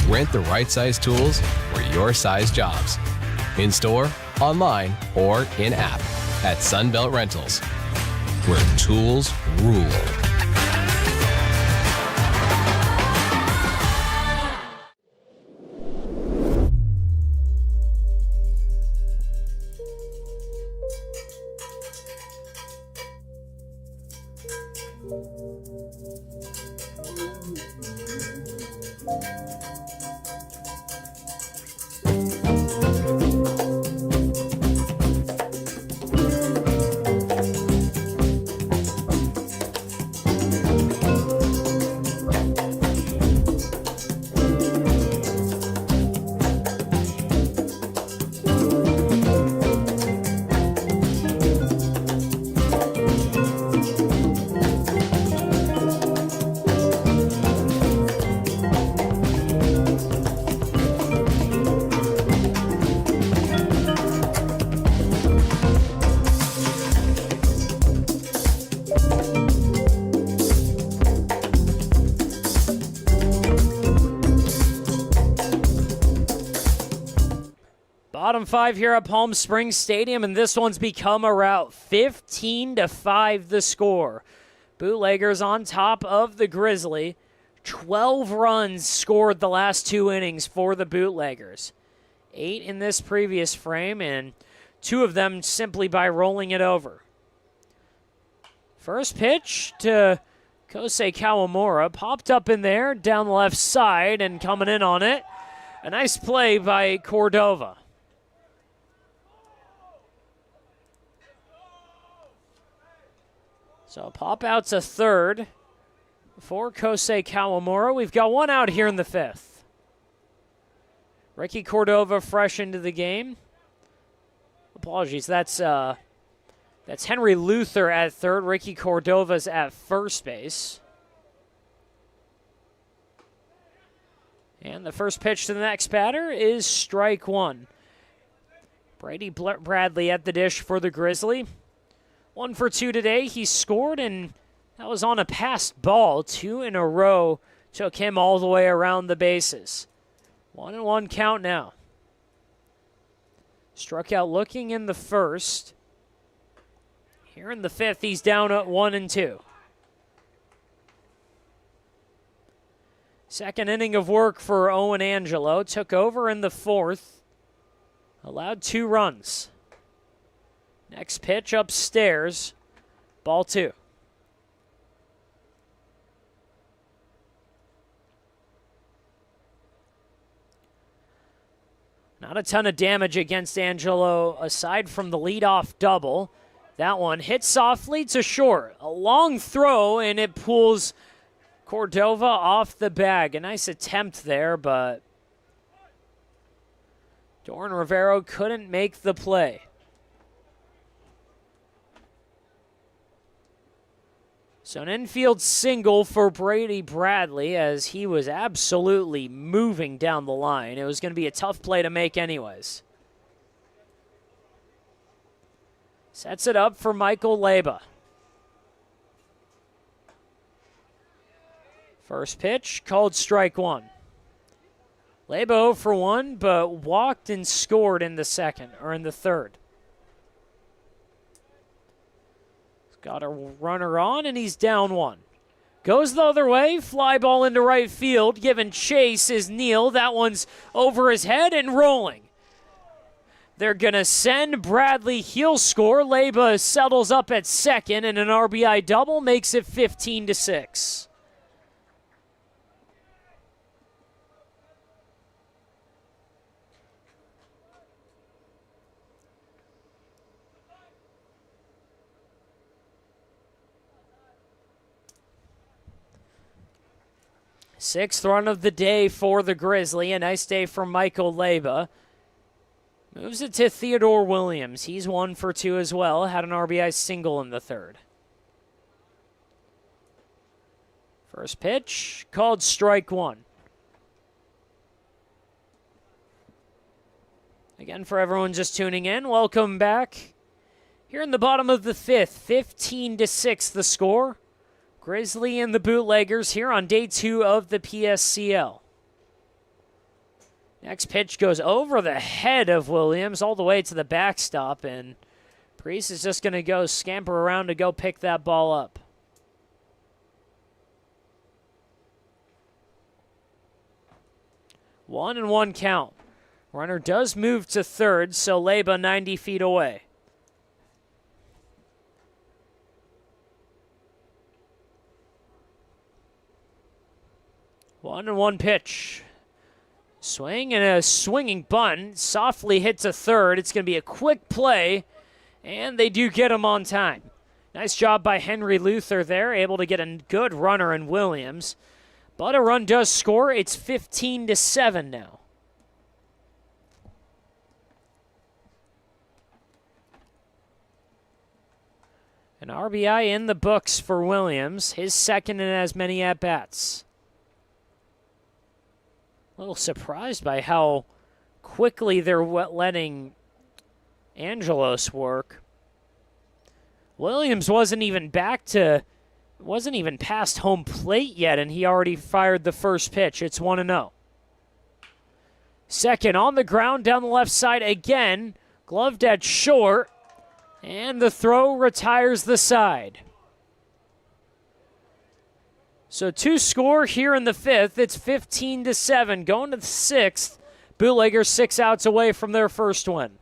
rent the right size tools for your size jobs. In store, online, or in app at Sunbelt Rentals, where tools rule. Bottom 5 here at Palm Springs Stadium, and this one's become a rout. 15-5 the score. Bootleggers on top of the Grizzly. 12 runs scored the last 2 innings for the Bootleggers. 8 in this previous frame, and 2 of them simply by rolling it over. First pitch to Kosei Kawamura. Popped up in there, down the left side, and coming in on it. A nice play by Cordova. So pop out to third for Kosei Kawamura. We've got 1 out here in the fifth. Ricky Cordova fresh into the game. Apologies, that's Henry Luther at third. Ricky Cordova's at first base. And the first pitch to the next batter is strike 1. Brady Bradley at the dish for the Grizzly. 1 for 2 today. He scored, and that was on a passed ball. 2 in a row took him all the way around the bases. 1-1 count now. Struck out looking in the first. Here in the fifth, he's down at 1-2. Second inning of work for Owen Angelo. Took over in the fourth. Allowed 2 runs. Next pitch upstairs. Ball 2. Not a ton of damage against Angelo aside from the leadoff double. That one hit softly to short. A long throw, and it pulls Cordova off the bag. A nice attempt there, but Doran Rivero couldn't make the play. So an infield single for Brady Bradley as he was absolutely moving down the line. It was going to be a tough play to make anyways. Sets it up for Michael Leba. First pitch, called strike one. Lebo for one, but walked and scored in the third. He's got a runner on, and he's down one. Goes the other way, fly ball into right field. Giving chase is Neal. That one's over his head and rolling. They're going to send Bradley. He'll score. Leba settles up at second, and an RBI double makes it 15-6. Sixth run of the day for the Grizzly. A nice day for Michael Leba. Moves it to Theodore Williams. He's 1 for 2 as well. Had an RBI single in the third. First pitch, called strike one. Again, for everyone just tuning in, welcome back. Here in the bottom of the fifth, 15-6 the score. Grizzly and the Bootleggers here on day 2 of the PSCL. Next pitch goes over the head of Williams all the way to the backstop, and Priest is just going to go scamper around to go pick that ball up. One and one count. Runner does move to third, so Leba 90 feet away. One and one pitch. Swing and a swinging bunt. Softly hit to third. It's going to be a quick play, and they do get him on time. Nice job by Henry Luther there, able to get a good runner in Williams. But a run does score. It's 15-7 now. An RBI in the books for Williams, his second in as many at-bats. A little surprised by how quickly they're letting Angelos work. Williams wasn't even past home plate yet, and he already fired the first pitch. It's 1-0. Second on the ground down the left side again, gloved at short, and the throw retires the side. So 2 score here in the fifth. It's 15-7. Going to the sixth. Bootleggers 6 outs away from their first win.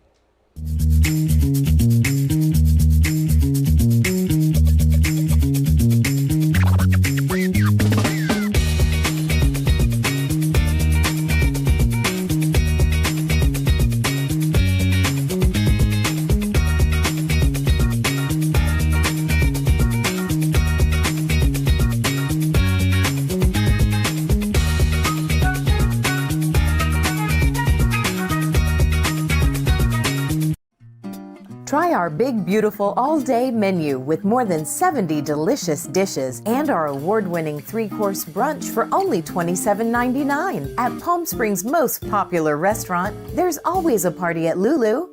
Try our big, beautiful all-day menu with more than 70 delicious dishes and our award-winning 3-course brunch for only $27.99. At Palm Springs' most popular restaurant, there's always a party at Lulu.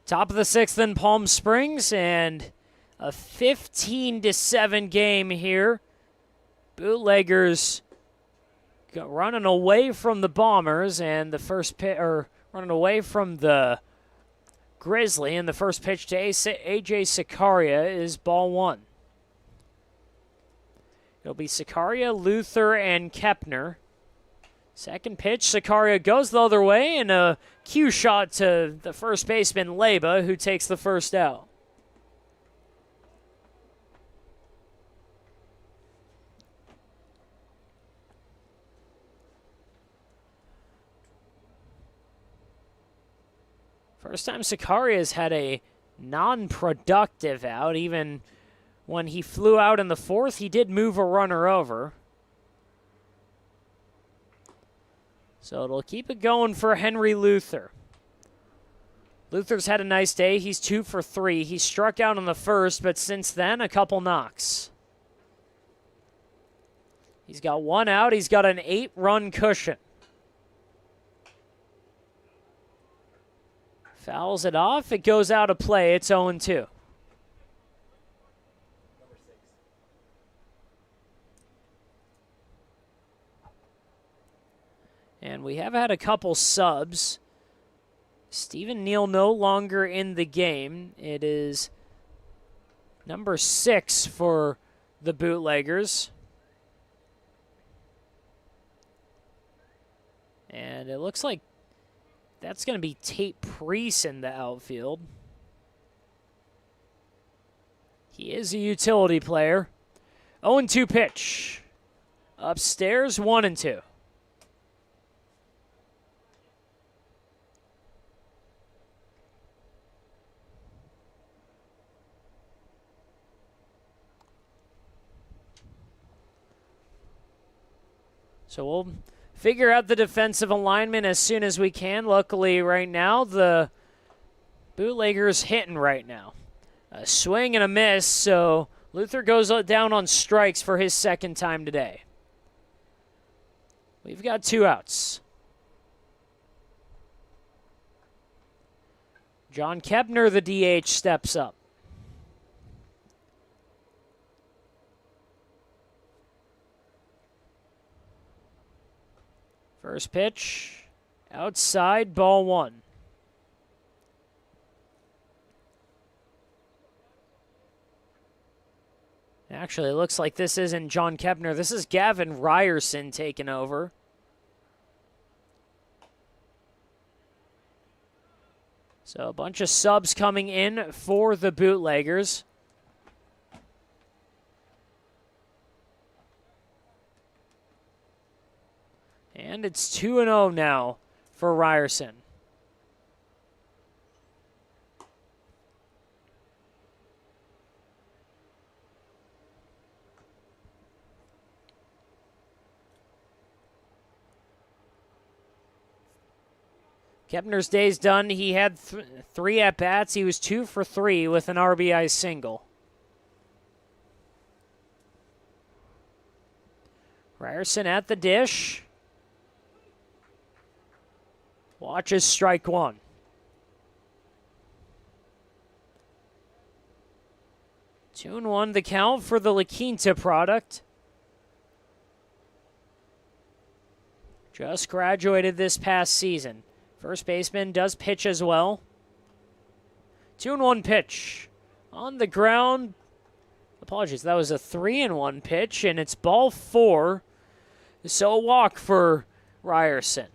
Top of the sixth in Palm Springs, and a 15-7 game here Bootleggers running away from the Bombers, and the first pitch, or running away from the Grizzly, and the first pitch to A.J. Sicaria is ball one. It'll be Sicaria, Luther, and Kepner. Second pitch, Sicaria goes the other way, and a cue shot to the first baseman, Leba, who takes the first out. First time Sicaria had a non-productive out. Even when he flew out in the fourth, he did move a runner over. So it'll keep it going for Henry Luther. Luther's had a nice day. He's 2 for 3. He struck out in the first, but since then, a couple knocks. He's got 1 out. He's got an 8-run cushion. Fouls it off. It goes out of play. It's 0-2. And we have had a couple subs. Stephen Neal no longer in the game. It is number 6 for the Bootleggers. And it looks like that's going to be Tate Priest in the outfield. He is a utility player. 0-2 pitch. Upstairs, 1-2. So we'll figure out the defensive alignment as soon as we can. Luckily, right now, the Bootleggers hitting right now. A swing and a miss, so Luther goes down on strikes for his second time today. We've got 2 outs. John Kepner, the DH, steps up. First pitch, outside, ball 1. Actually, it looks like this isn't John Kepner. This is Gavin Ryerson taking over. So a bunch of subs coming in for the Bootleggers. And it's 2-0 now for Ryerson. Kepner's day's done. He had 3 at-bats. He was 2 for 3 with an RBI single. Ryerson at the dish. Watches strike 1. Two and 1 the count for the La Quinta product. Just graduated this past season. First baseman does pitch as well. 2-1 pitch. On the ground. Apologies, that was a 3-1 pitch, and it's ball 4. So a walk for Ryerson.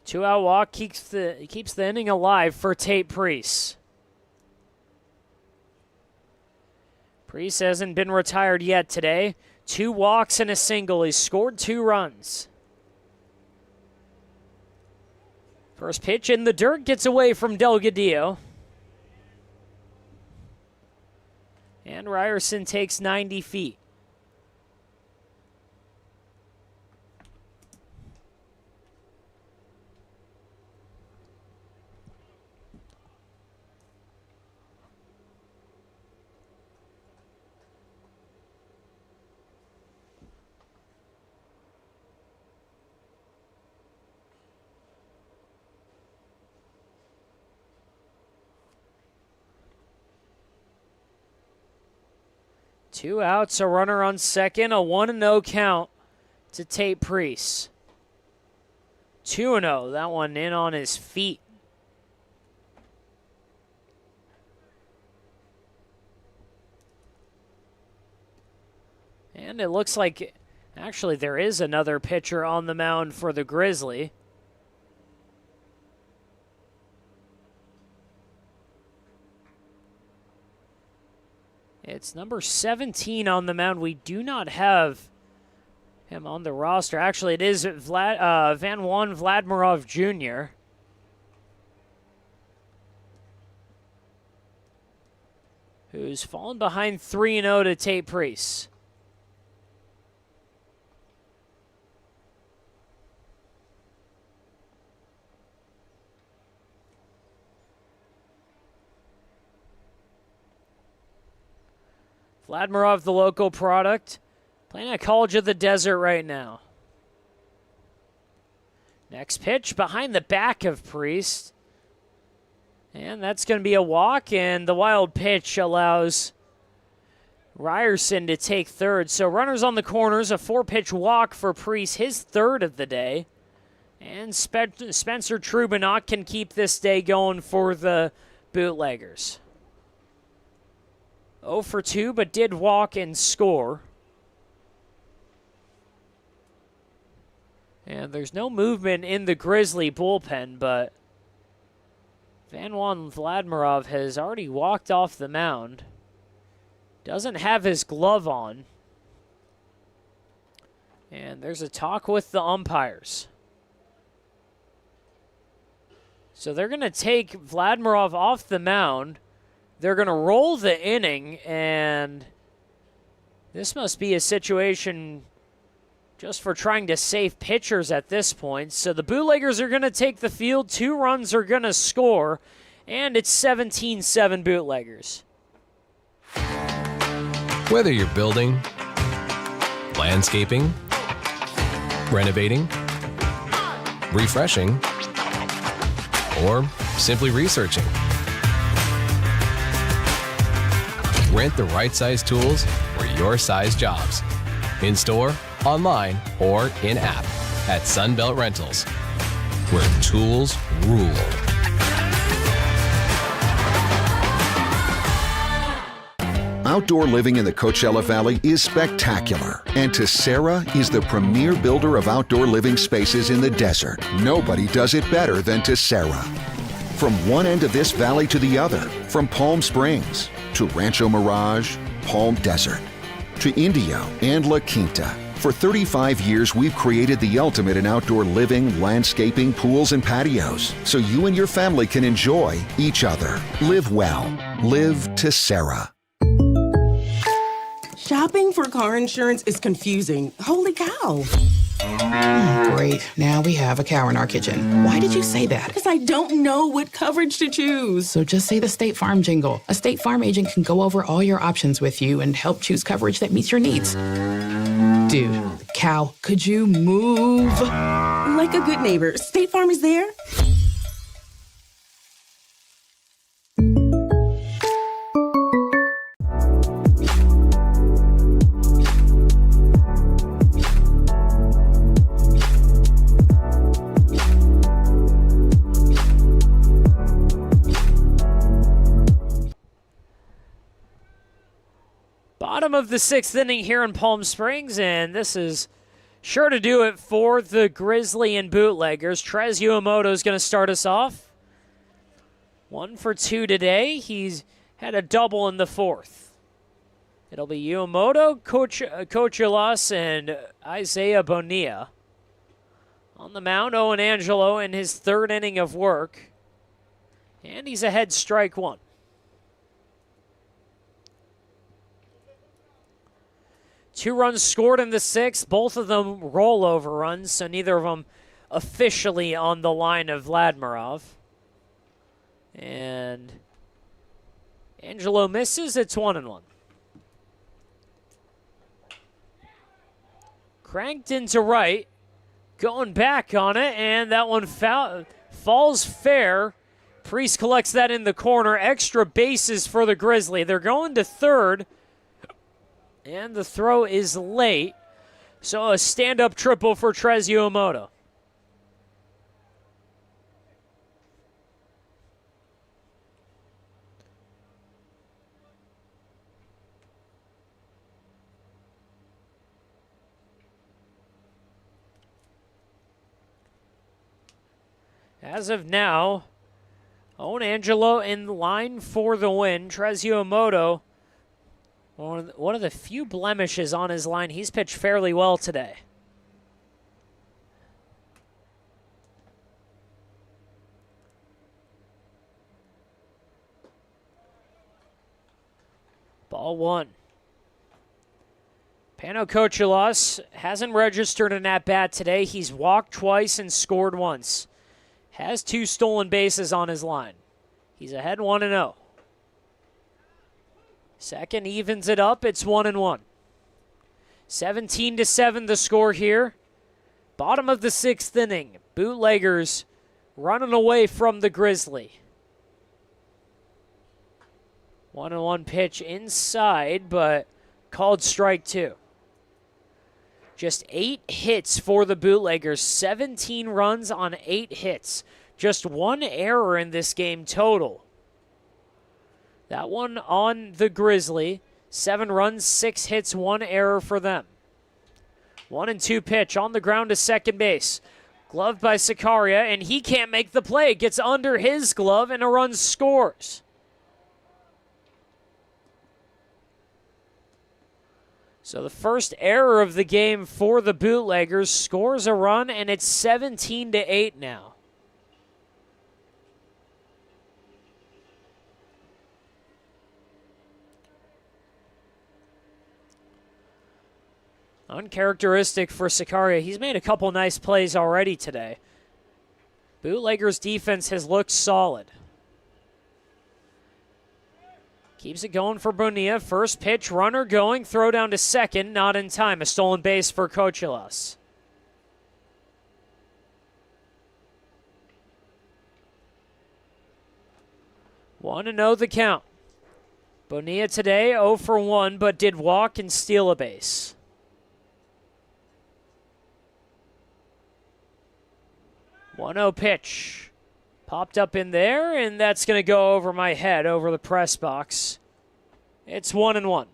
Two-out walk keeps the inning alive for Tate Priest. Priest hasn't been retired yet today. 2 walks and a single. He's scored 2 runs. First pitch in the dirt gets away from Delgadillo. And Ryerson takes 90 feet. 2 outs, a runner on second, a 1-0 count to Tate Priest. 2-0, that one in on his feet. And it looks like, actually, there is another pitcher on the mound for the Grizzly. It's number 17 on the mound. We do not have him on the roster. Actually, it is Van Juan Vladmirov Jr. who's fallen behind 3-0 to Tate Priest. Vladmirov, the local product, playing at College of the Desert right now. Next pitch behind the back of Priest. And that's going to be a walk, and the wild pitch allows Ryerson to take third. So runners on the corners, a 4-pitch walk for Priest, his third of the day. And Spencer Trubinock can keep this day going for the Bootleggers. 0 for 2, but did walk and score. And there's no movement in the Grizzly bullpen, but Van Juan Vladmirov has already walked off the mound. Doesn't have his glove on. And there's a talk with the umpires. So they're going to take Vladmirov off the mound. They're going to roll the inning, and this must be a situation just for trying to save pitchers at this point. So the Bootleggers are going to take the field. 2 runs are going to score, and it's 17-7 Bootleggers. Whether you're building, landscaping, renovating, refreshing, or simply researching, rent the right size tools for your size jobs. In store, online, or in app at Sunbelt Rentals, where tools rule. Outdoor living in the Coachella Valley is spectacular, and Tessera is the premier builder of outdoor living spaces in the desert. Nobody does it better than Tessera. From one end of this valley to the other, from Palm Springs to Rancho Mirage, Palm Desert, to Indio and La Quinta. For 35 years, we've created the ultimate in outdoor living, landscaping, pools, and patios, so you and your family can enjoy each other. Live well. Live Tessera. Shopping for car insurance is confusing. Holy cow. Great. Now we have a cow in our kitchen. Why did you say that? Because I don't know what coverage to choose. So just say the State Farm jingle. A State Farm agent can go over all your options with you and help choose coverage that meets your needs. Dude, cow, could you move? Like a good neighbor, State Farm is there. Bottom of the 6th inning here in Palm Springs, and this is sure to do it for the Grizzly and Bootleggers. Trez Uemoto is going to start us off. 1 for 2 today. He's had a double in the 4th. It'll be Uemoto, Cochulas, and Isaiah Bonilla. On the mound, Owen Angelo in his 3rd inning of work. And he's ahead strike 1. Two runs scored in the 6th, both of them rollover runs, so neither of them officially on the line of Vladmirov. And Angelo misses, it's 1-1. Cranked into right, going back on it, and that one falls fair. Priest collects that in the corner, extra bases for the Grizzly. They're going to third And the throw is late. So a stand-up triple for Trez Yuamoto. As of now, Owen Angelo in line for the win. Trez Yuamoto, one of the few blemishes on his line. He's pitched fairly well today. Ball one. Pano Kochelas hasn't registered an at-bat today. He's walked twice and scored once. Has 2 stolen bases on his line. He's ahead 1-0. Second evens it up. It's 1-1. 17-7 the score here. Bottom of the 6th inning. Bootleggers running away from the Grizzly. 1-1 pitch inside, but called strike 2. Just 8 hits for the Bootleggers, 17 runs on 8 hits. Just 1 error in this game total. That one on the Grizzly, 7 runs, 6 hits, 1 error for them. 1-2 pitch on the ground to second base. Gloved by Sicaria, and he can't make the play. It gets under his glove, and a run scores. So the first error of the game for the Bootleggers scores a run, and it's 17-8 now. Uncharacteristic for Sicaria. He's made a couple nice plays already today. Bootleggers' defense has looked solid. Keeps it going for Bonilla. First pitch, runner going, throw down to second, not in time. A stolen base for Kochelas. Want to know the count. Bonilla today 0 for 1, but did walk and steal a base. One-0 pitch. Popped up in there, and that's going to go over my head, over the press box. It's 1-1.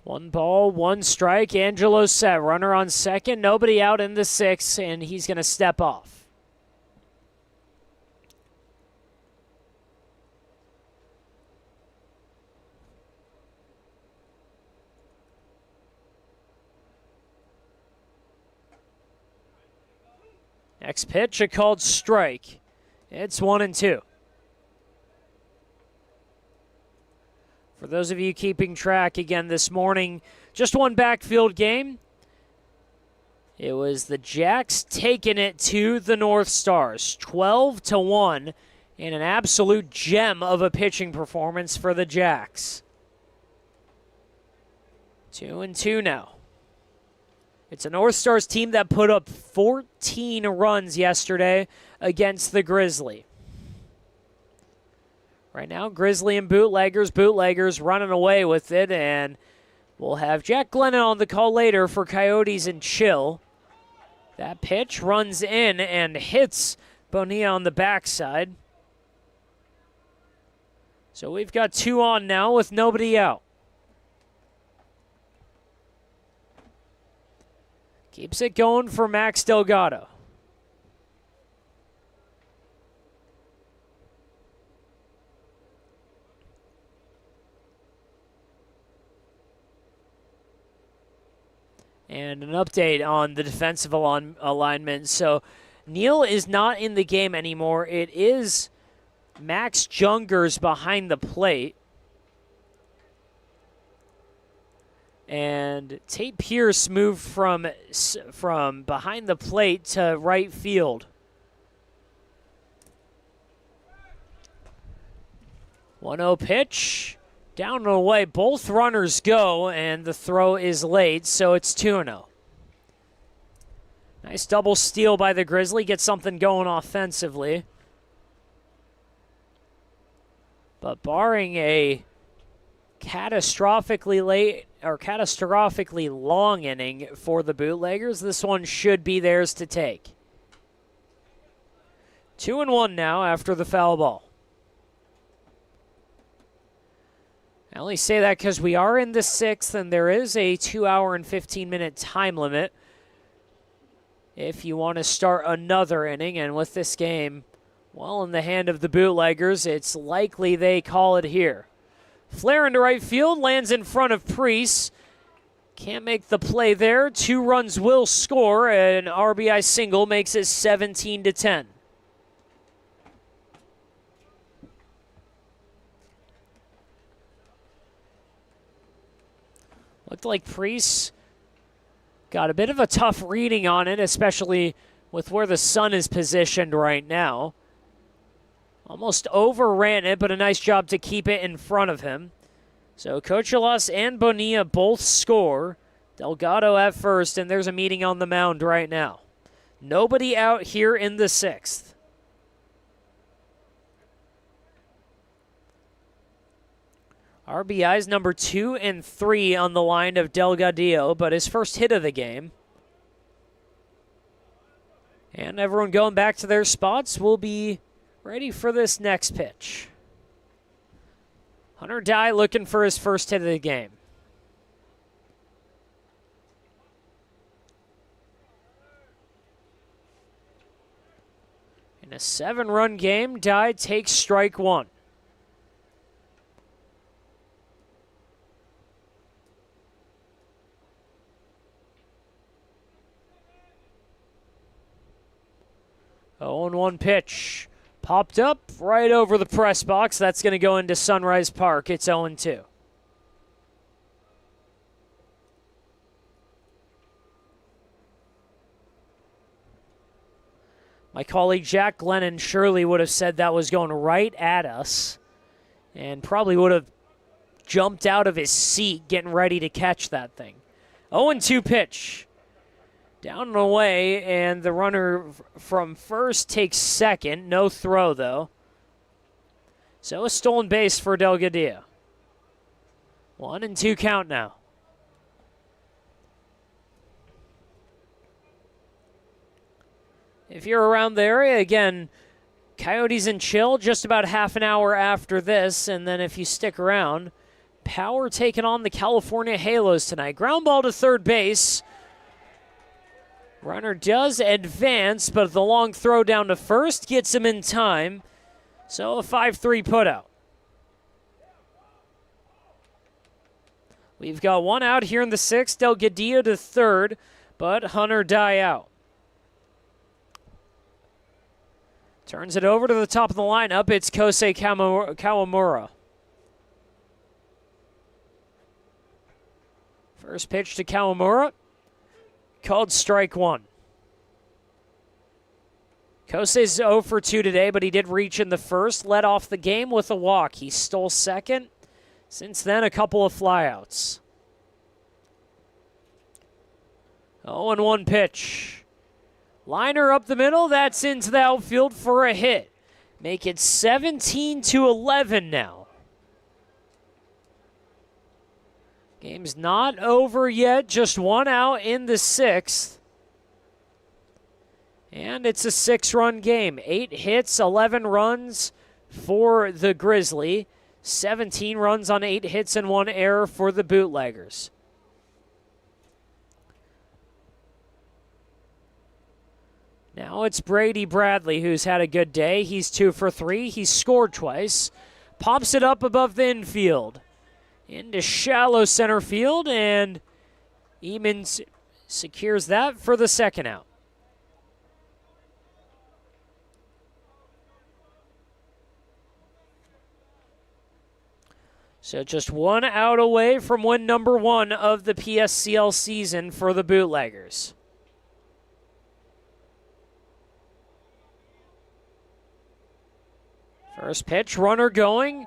One ball, 1 strike. Angelo set. Runner on second. Nobody out in the 6th, and he's going to step off. Next pitch, a called strike. It's 1-2. For those of you keeping track, again this morning, just one backfield game. It was the Jacks taking it to the North Stars, 12-1, and an absolute gem of a pitching performance for the Jacks. 2-2 now. It's a North Stars team that put up 14 runs yesterday against the Grizzly. Right now, Grizzly and Bootleggers running away with it, and we'll have Jack Glennon on the call later for Coyotes and Chill. That pitch runs in and hits Bonilla on the backside. So we've got 2 on now with nobody out. Keeps it going for Max Delgado. And an update on the defensive alignment. So Neal is not in the game anymore. It is Max Jungers behind the plate. And Tate Pierce moved from behind the plate to right field. 1-0 pitch. Down and away, both runners go, and the throw is late, so it's 2-0. Nice double steal by the Grizzly, get something going offensively. But barring a catastrophically late or catastrophically long inning for the Bootleggers, this one should be theirs to take. 2-1 now after the foul ball. I only say that because we are in the 6th, and there is a 2-hour and 15-minute time limit if you want to start another inning. And with this game well in the hand of the Bootleggers, it's likely they call it here. Flare into right field, lands in front of Priest. Can't make the play there. 2 runs will score. An RBI single makes it 17-10. Looked like Priest got a bit of a tough reading on it, especially with where the sun is positioned right now. Almost overran it, but a nice job to keep it in front of him. So Cochalas and Bonilla both score. Delgado at first, and there's a meeting on the mound right now. Nobody out here in the 6th. RBIs number 2 and 3 on the line of Delgadillo, but his first hit of the game. And everyone going back to their spots will be ready for this next pitch. Hunter Dye looking for his first hit of the game. In a 7-run game, Dye takes strike 1. Oh, and 1 pitch. Popped up right over the press box. That's going to go into Sunrise Park. It's 0-2. My colleague Jack Glennon surely would have said that was going right at us and probably would have jumped out of his seat getting ready to catch that thing. 0-2 pitch. Down and away, and the runner from first takes second. No throw, though. So a stolen base for Delgadillo. 1-2 count now. If you're around the area, again, Coyotes and Chill just about half an hour after this, and then if you stick around, Power taking on the California Halos tonight. Ground ball to third base. Runner does advance, but the long throw down to first gets him in time. So a 5-3 putout. We've got 1 out here in the 6th. Delgadillo to third, but Hunter Dye out. Turns it over to the top of the lineup. It's Kosei Kawamura. First pitch to Kawamura. Called strike 1. Kosei's 0 for 2 today, but he did reach in the first. Led off the game with a walk. He stole second. Since then, a couple of flyouts. 0-1 pitch. Liner up the middle. That's into the outfield for a hit. Make it 17-11 now. Game's not over yet, just 1 out in the 6th. And it's a 6-run game. 8 hits, 11 runs for the Grizzly. 17 runs on 8 hits and 1 error for the Bootleggers. Now it's Brady Bradley who's had a good day. He's 2 for 3. He's scored twice. Pops it up above the infield. Into shallow center field, and Eamons secures that for the second out. So just 1 out away from win number 1 of the PSCL season for the Bootleggers. First pitch, runner going.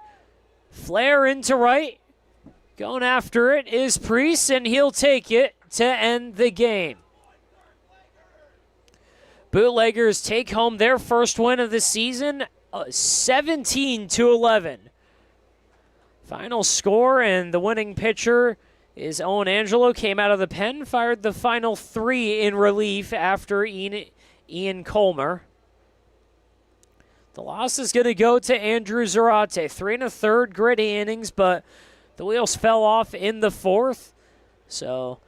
Flare into right. Going after it is Priest, and he'll take it to end the game. Bootleggers take home their first win of the season, 17-11. Final score, and the winning pitcher is Owen Angelo. Came out of the pen, fired the final 3 in relief after Ian Colmer. The loss is going to go to Andrew Zarate. 3 1/3 gritty innings, but the wheels fell off in the 4th. So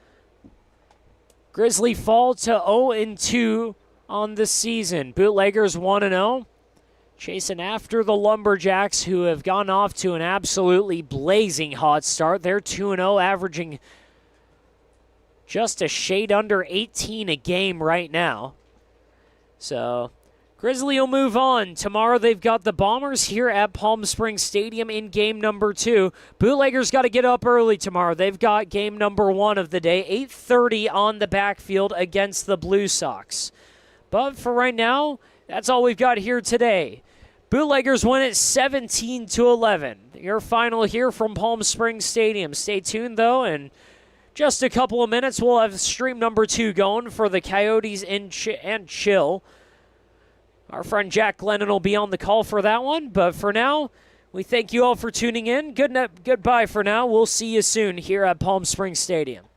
Grizzly fall to 0-2 on the season. Bootleggers 1-0. Chasing after the Lumberjacks, who have gone off to an absolutely blazing hot start. They're 2-0, averaging just a shade under 18 a game right now. So Grizzly will move on. Tomorrow they've got the Bombers here at Palm Springs Stadium in game number 2. Bootleggers got to get up early tomorrow. They've got game number 1 of the day, 8:30 on the backfield against the Blue Sox. But for right now, that's all we've got here today. Bootleggers win it 17-11. Your final here from Palm Springs Stadium. Stay tuned, though, and just a couple of minutes, we'll have stream number 2 going for the Coyotes and Chill. Our friend Jack Glennon will be on the call for that one. But for now, we thank you all for tuning in. Goodbye for now. We'll see you soon here at Palm Springs Stadium.